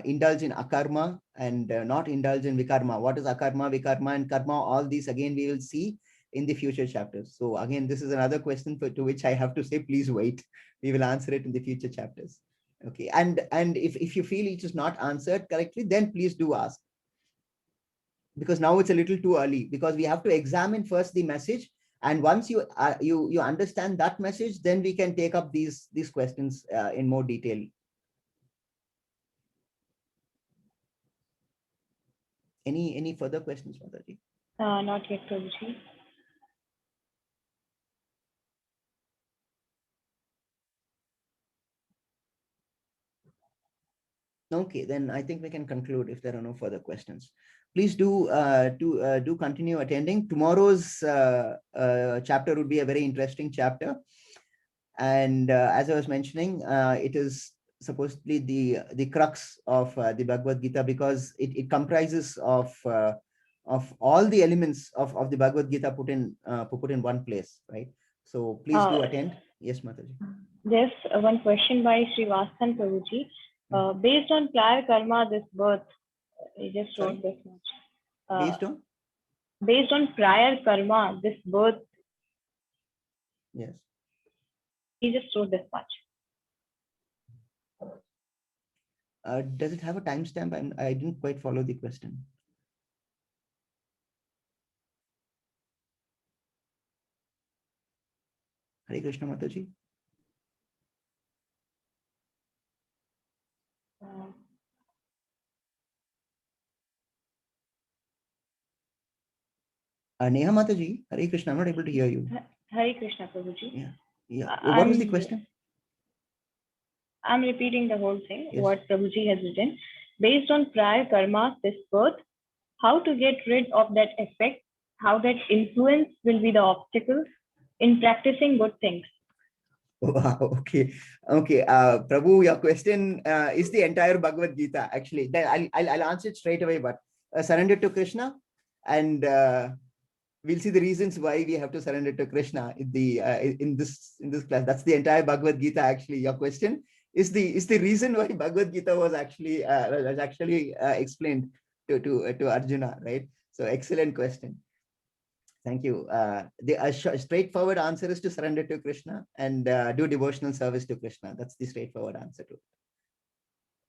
indulge in akarma and not indulge in vikarma. What is akarma, vikarma, and karma? All these again we will see in the future chapters. So again, this is another question to which I have to say, please wait. We will answer it in the future chapters. Okay, and if you feel it is not answered correctly, then please do ask. Because now it's a little too early, because we have to examine first the message, and once you you understand that message, then we can take up these questions in more detail. Any further questions, Mataji? Not yet, Prabhuji. Okay, then I think we can conclude if there are no further questions. Please do continue attending. Tomorrow's chapter would be a very interesting chapter, and as I was mentioning, it is supposedly the crux of the Bhagavad Gita, because it comprises of all the elements of the Bhagavad Gita put in one place, right? So please do attend. Yes, Mataji. There's one question by Srivasthan Prabhuji. Based on prior karma, this birth, he just wrote this much. Based on prior karma, this birth. Yes. He just wrote this much. Does it have a timestamp? I didn't quite follow the question. Hare Krishna, Mataji. Neha Mataji, Hare Krishna, I'm not able to hear you. Hare Krishna, Prabhuji. Yeah. What was the question? I'm repeating the whole thing, Yes. what Prabhuji has written. Based on prior karma, this birth, how to get rid of that effect, how that influence will be the obstacle in practicing good things. Wow, okay. Prabhu, your question is the entire Bhagavad Gita, actually. Then I'll answer it straight away, but surrender to Krishna, and we'll see the reasons why we have to surrender to Krishna in this class. That's the entire Bhagavad Gita, actually. Your question is the reason why Bhagavad Gita was actually explained to Arjuna, right? So excellent question. Thank you. The straightforward answer is to surrender to Krishna and do devotional service to Krishna. That's the straightforward answer to it.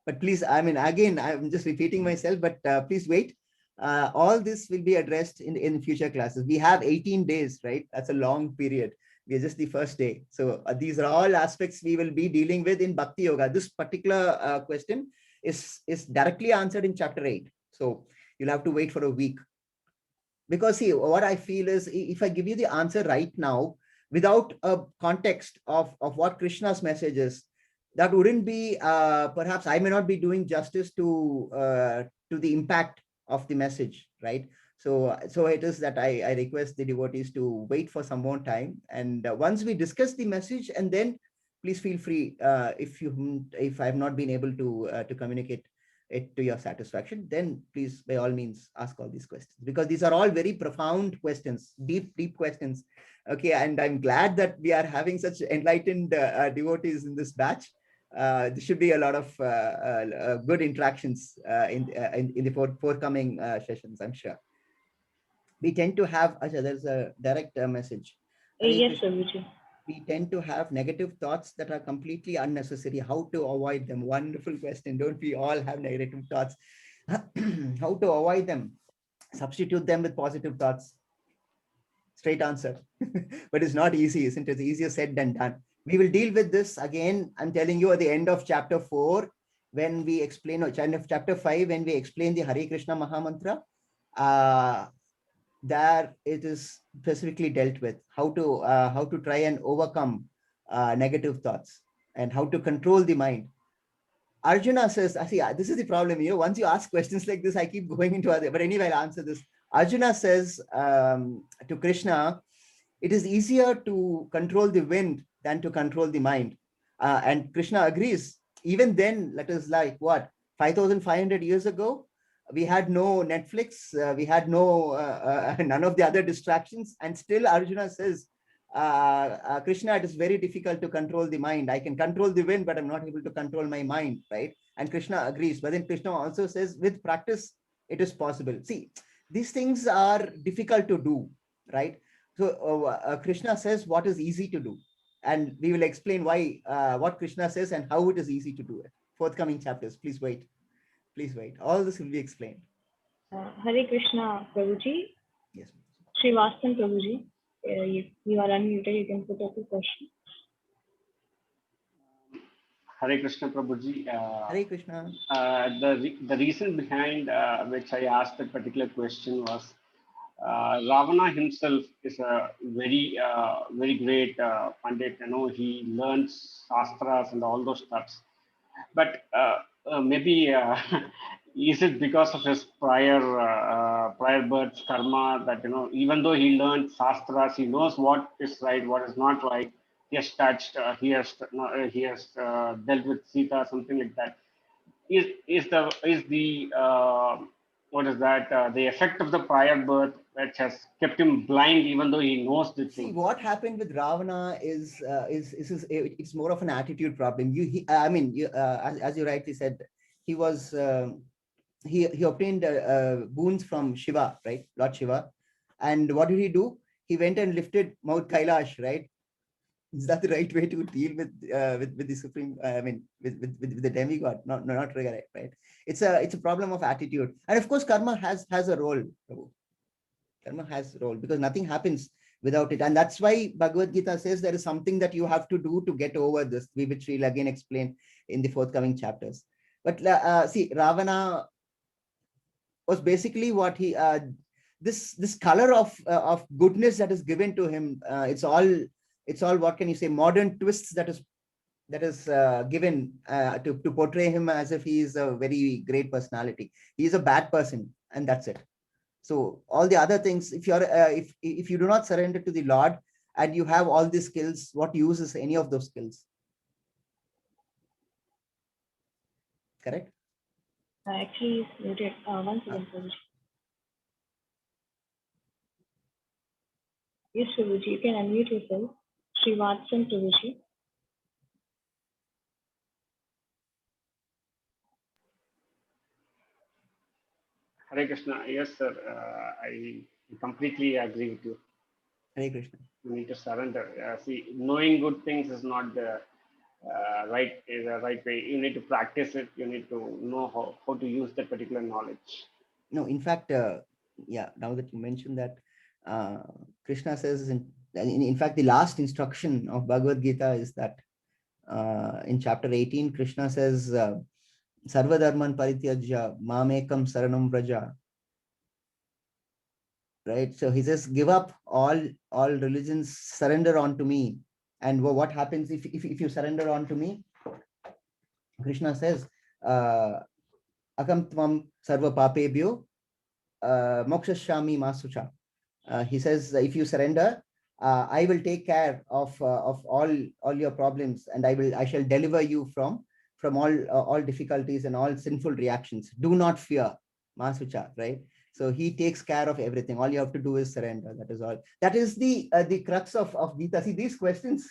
But please, I mean, again, I'm just repeating myself, but please wait. All this will be addressed in future classes. We have 18 days, right? That's a long period. We are just the first day. So these are all aspects we will be dealing with in Bhakti Yoga. This particular question is directly answered in chapter 8. So you'll have to wait for a week. Because see, what I feel is, if I give you the answer right now, without a context of what Krishna's message is, that wouldn't be, perhaps I may not be doing justice to the impact of the message, right? So it is that I request the devotees to wait for some more time. And once we discuss the message, and then please feel free, if I've not been able to communicate it to your satisfaction, then please, by all means, ask all these questions, because these are all very profound questions, deep questions. Okay, and I'm glad that we are having such enlightened devotees in this batch. There should be a lot of good interactions in the forthcoming sessions, I'm sure. We tend to have, there's a direct message. Yes, Prabhuji. We tend to have negative thoughts that are completely unnecessary. How to avoid them? Wonderful question. Don't we all have negative thoughts? How to avoid them? Substitute them with positive thoughts. Straight answer. But it's not easy, isn't it? It's easier said than done. We will deal with this again. I'm telling you, at the end of chapter 4, when we explain, or chapter 5, when we explain the Hare Krishna Mahamantra, there it is specifically dealt with how to try and overcome negative thoughts and how to control the mind. Arjuna says, see, this is the problem here. Once you ask questions like this, I keep going into other, but anyway, I'll answer this. Arjuna says to Krishna, it is easier to control the wind than to control the mind. And Krishna agrees. Even then, let us, like what, 5,500 years ago, we had no Netflix, we had no none of the other distractions, and still Arjuna says, Krishna, it is very difficult to control the mind. I can control the wind, but I'm not able to control my mind, right? And Krishna agrees. But then Krishna also says, with practice, it is possible. See, these things are difficult to do, right? So Krishna says what is easy to do, and we will explain why, what Krishna says and how it is easy to do it. Forthcoming chapters, please wait. Please wait. All this will be explained. Hare Krishna, Prabhuji. Yes. Srivastava Prabhuji, you are unmuted. You can put up a question. Hare Krishna Prabhuji. Hare Krishna. The reason behind which I asked that particular question was Ravana himself is a very great Pandit. You know, he learns Shastras and all those stuffs. But maybe is it because of his prior birth karma that, you know, even though he learned Shastras, he knows what is right, what is not right. He has touched, he has dealt with Sita, something like that. Is the what is that? The effect of the prior birth which has kept him blind, even though he knows the See, truth. what happened with Ravana is it's more of an attitude problem. I mean, as you rightly said, he was he obtained boons from Shiva, right, Lord Shiva, and what did he do? He went and lifted Mount Kailash, right? Is that the right way to deal with the supreme? I mean, with the demigod, not right, right? It's a problem of attitude, and of course, karma has a role. Prabhu. Karma has a role because nothing happens without it, and that's why Bhagavad Gita says there is something that you have to do to get over this, which we'll again explain in the forthcoming chapters. But see, Ravana was basically what he this color of goodness that is given to him. It's all what can you say, modern twists that is given to portray him as if he is a very great personality. He is a bad person, and that's it. So all the other things, if you're if you do not surrender to the Lord and you have all these skills, what use is any of those skills? Correct? Actually, it's muted. One second, Prabhuji. Yes, Prabhuji, you can unmute yourself. Srivastava Prabhuji. Hare Krishna. Yes, sir. I completely agree with you. Hare Krishna. You need to surrender. See, knowing good things is not the right way. You need to practice it. You need to know how to use that particular knowledge. No, in fact, yeah, now that you mentioned that, Krishna says in fact, the last instruction of Bhagavad Gita is that in chapter 18, Krishna says, Sarva Dharman Parityajya Mamekam Saranam Praja. Right? So he says, give up all religions, surrender unto me. And what happens if you surrender unto me? Krishna says, Akam Tvam Sarva Papebhyo Mokshashami Masucha. He says, if you surrender, I will take care of all your problems, and I shall deliver you from all difficulties and all sinful reactions. Do not fear, Masucha, right? So he takes care of everything. All you have to do is surrender. That is all. That is the crux of Gita. See, these questions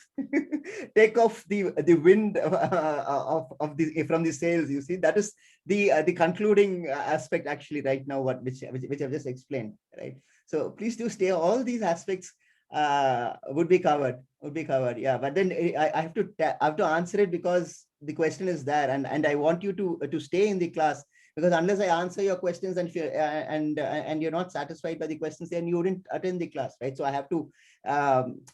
take off the wind of the from the sails. You see, that is the concluding aspect actually right now. Which I've just explained, right? So please do stay. All these aspects would be covered. Yeah, but then I have to answer it because the question is there, and I want you to stay in the class. Because unless I answer your questions and you're not satisfied by the questions, then you wouldn't attend the class, right? So I have to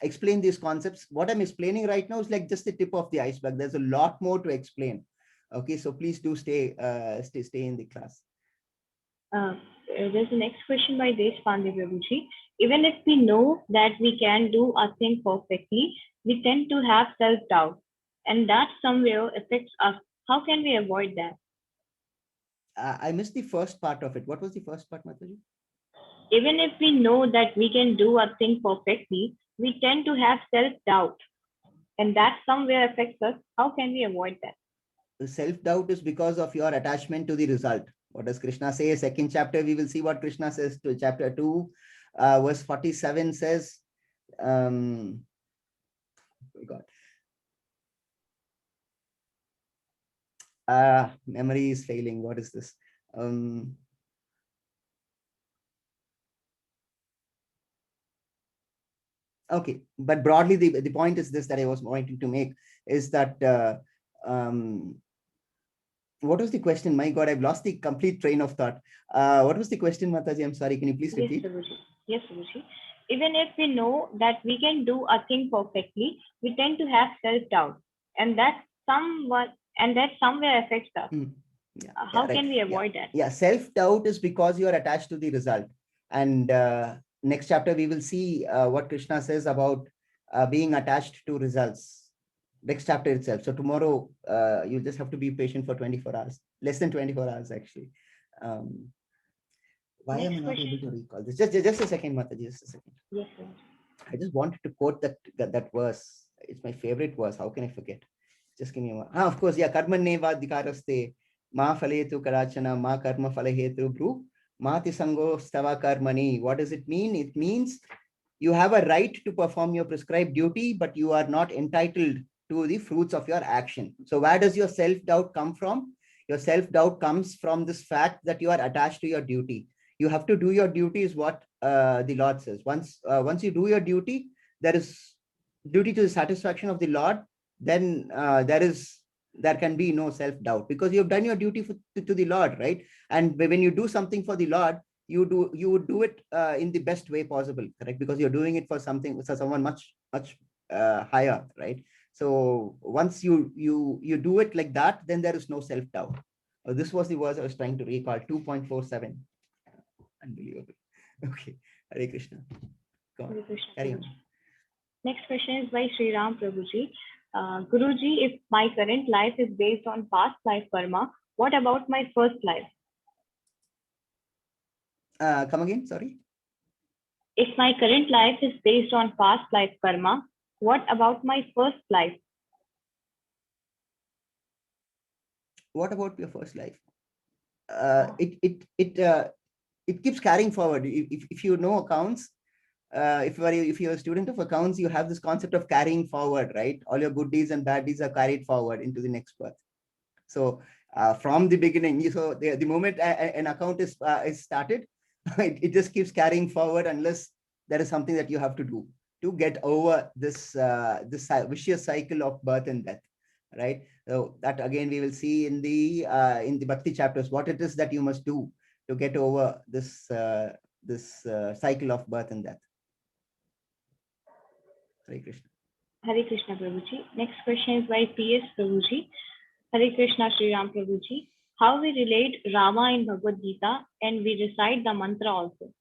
explain these concepts. What I'm explaining right now is like just the tip of the iceberg. There's a lot more to explain. Okay, so please do stay in the class. There's the next question by Deshpande Prabhuji. Even if we know that we can do a thing perfectly, we tend to have self-doubt, and that somewhere affects us. How can we avoid that? I missed the first part of it. What was the first part, Mataji? Even if we know that we can do a thing perfectly, we tend to have self-doubt, and that somewhere affects us. How can we avoid that? The self-doubt is because of your attachment to the result. What does Krishna say? Second chapter, we will see what Krishna says to chapter 2, verse 47 says, oh God. Memory is failing. What is this? Okay, but broadly, the point is this that I was wanting to make is that what was the question? My God, I've lost the complete train of thought. What was the question, Mataji? I'm sorry. Can you please Yes, repeat? Prabhuji. Yes, Prabhuji. Even if we know that we can do a thing perfectly, we tend to have self-doubt, and that somewhere affects us. Yeah, How right. can we avoid that? Yeah, self-doubt is because you are attached to the result. And next chapter, we will see what Krishna says about being attached to results. Next chapter itself. So tomorrow, you just have to be patient for 24 hours, less than 24 hours, actually. Why am I not able to recall this? Just a second, Mataji, just a second. Yes, sir. I just wanted to quote that verse. It's my favorite verse. How can I forget? Just give me a moment. Of course, yeah. Karmaneva dikaraste ma phaletu karachana ma karma phalahetu bru mati sango stava karmani. What does it mean? It means you have a right to perform your prescribed duty, but you are not entitled to the fruits of your action. So where does your self-doubt come from? Your self-doubt comes from this fact that you are attached to your duty. You have to do your duty is what the Lord says. Once you do your duty, there is duty to the satisfaction of the Lord, then there can be no self-doubt because you have done your duty to the Lord, right? And when you do something for the Lord, you would do it in the best way possible, correct? Because you're doing it for someone much higher, right? So once you do it like that, then there is no self-doubt. This was the verse I was trying to recall, 2.47. Unbelievable. Okay, Hare Krishna. Go on. Hare Krishna, Carry on. Prabhuji. Next question is by Sri Ram Prabhuji. Guruji, if my current life is based on past life karma, what about my first life? Come again, sorry. If my current life is based on past life karma, what about my first life? What about your first life? It keeps carrying forward. If you know accounts, if you're a student of accounts, you have this concept of carrying forward, right? All your good deeds and bad deeds are carried forward into the next birth. So from the beginning, so the moment an account is started, it just keeps carrying forward unless there is something that you have to do to get over this vicious cycle of birth and death, right? So that again we will see in the Bhakti chapters what it is that you must do to get over this cycle of birth and death. Hare Krishna. Hare Krishna Prabhuji. Next question is by P.S. Prabhuji. Hare Krishna Sri Ram Prabhuji. How we relate Rama in Bhagavad Gita and we recite the mantra also.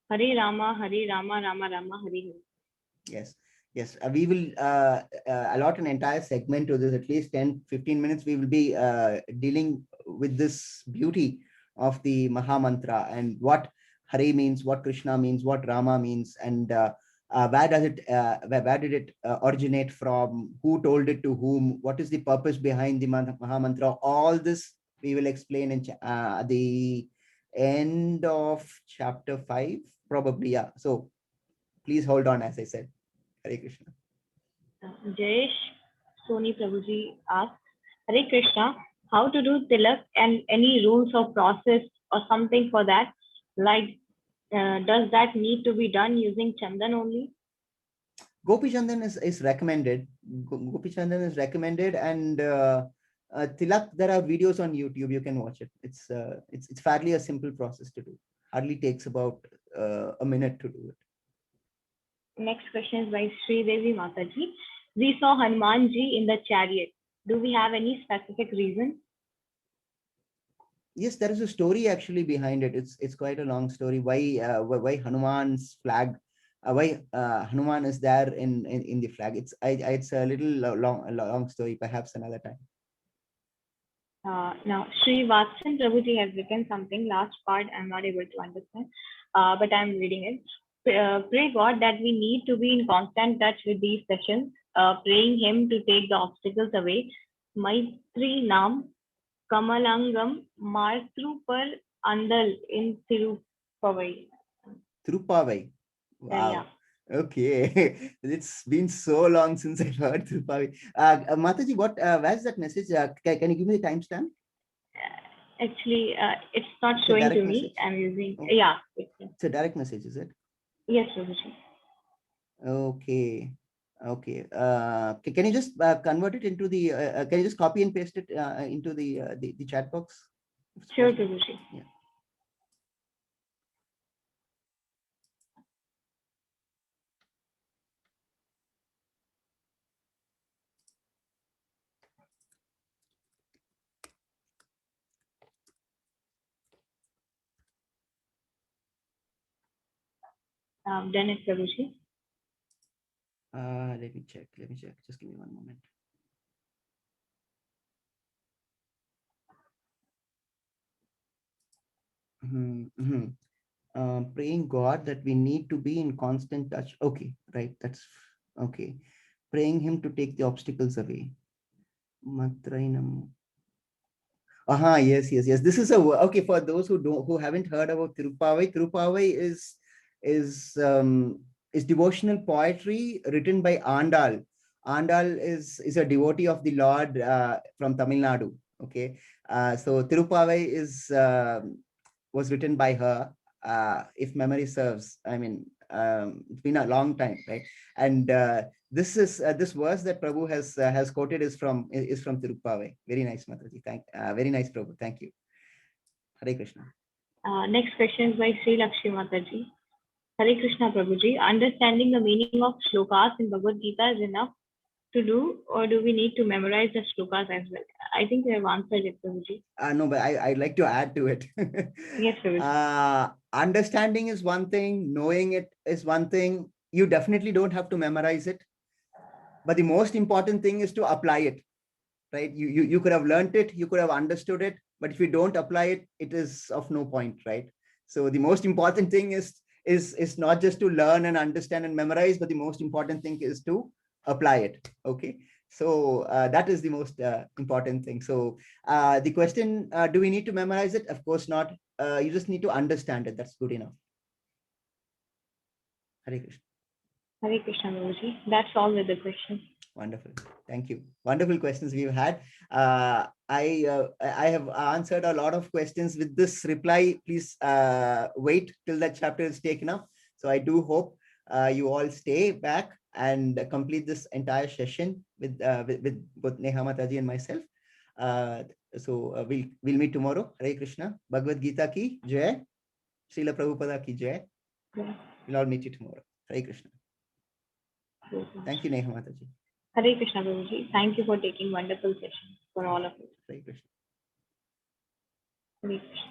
Hare Rama, Rama Rama, Hare Hare. Yes. We will allot an entire segment to this, at least 10-15 minutes. We will be dealing with this beauty of the Maha Mantra and what Hare means, what Krishna means, what Rama means, and where did it originate from, who told it to whom, what is the purpose behind the Maha Mantra. All this we will explain in the end of chapter 5, probably. Yeah. So please hold on, as I said. Hare Krishna. Jayesh Soni Prabhuji asks, Hare Krishna, how to do tilak and any rules or process or something for that? Like, does that need to be done using Chandan only? Gopi Chandan is recommended. Gopi Chandan is recommended, and tilak, there are videos on YouTube. You can watch it. It's fairly a simple process to do. Hardly takes about a minute to do it. Next question is by Sri Devi Mataji. We saw Hanumanji in the chariot. Do we have any specific reason? Yes, there is a story actually behind it. It's quite a long story. Why Hanuman's flag? Why Hanuman is there in the flag? It's a little long story. Perhaps another time. Now, Sri Vatsan Prabhuji has written something. Last part I'm not able to understand, but I'm reading it. Pray God that we need to be in constant touch with these sessions, praying Him to take the obstacles away. Maitri Nam Kamalangam Marthrupar Andal in Tirupavai. Tirupavai. Wow. Yeah. Okay. It's been so long since I've heard Tirupavai. Mataji, where's that message? Can you give me the timestamp? Actually, it's not It's a showing direct to me. message. I'm using, Oh. yeah. It's a direct message, is it? Yes, Prabhuji. Okay. Okay. Can you just convert it into the, can you just copy and paste it into the chat box? If it's Sure, possible? Prabhuji. Yeah. Done it, Prabhuji. Let me check. Just give me one moment. Praying God that we need to be in constant touch. Okay, right. That's okay. Praying Him to take the obstacles away. Matrainam. Yes. This is okay for those who haven't heard about Tirupavai. Tirupavai is devotional poetry written by Andal. Andal is a devotee of the Lord from Tamil Nadu. Okay, so Tirupavai was written by her. If memory serves, I mean, it's been a long time, right? And this verse that Prabhu has quoted is from Tirupavai. Very nice, Mataji. Very nice, Prabhu. Thank you. Hare Krishna. Next question is by Sri Lakshmi Mataji. Hare Krishna, Prabhuji. Understanding the meaning of shlokas in Bhagavad Gita is enough to do, or do we need to memorize the shlokas as well? I think we have answered it, Prabhuji. No, but I'd like to add to it. Yes, Prabhuji. Understanding is one thing, knowing it is one thing. You definitely don't have to memorize it. But the most important thing is to apply it, right? You could have learned it, you could have understood it, but if you don't apply it, it is of no point, right? So the most important thing is not just to learn and understand and memorize, but the most important thing is to apply it. Okay. So that is the most important thing. So the question, do we need to memorize it? Of course not. You just need to understand it. That's good enough. Hare Krishna. Hare Krishna, Prabhuji. That's all with the questions. Wonderful. Thank you. Wonderful questions we've had. I have answered a lot of questions with this reply. Please wait till that chapter is taken up. So I do hope you all stay back and complete this entire session with both Neha Mataji and myself. So we'll meet tomorrow. Hare Krishna. Bhagavad Gita ki jai. Srila Prabhupada ki jai. We'll all meet you tomorrow. Hare Krishna. Thank you, Neha Mataji. Hare Krishna, Prabhuji. Thank you for taking wonderful sessions for all of us. Hare Krishna. Hare Krishna.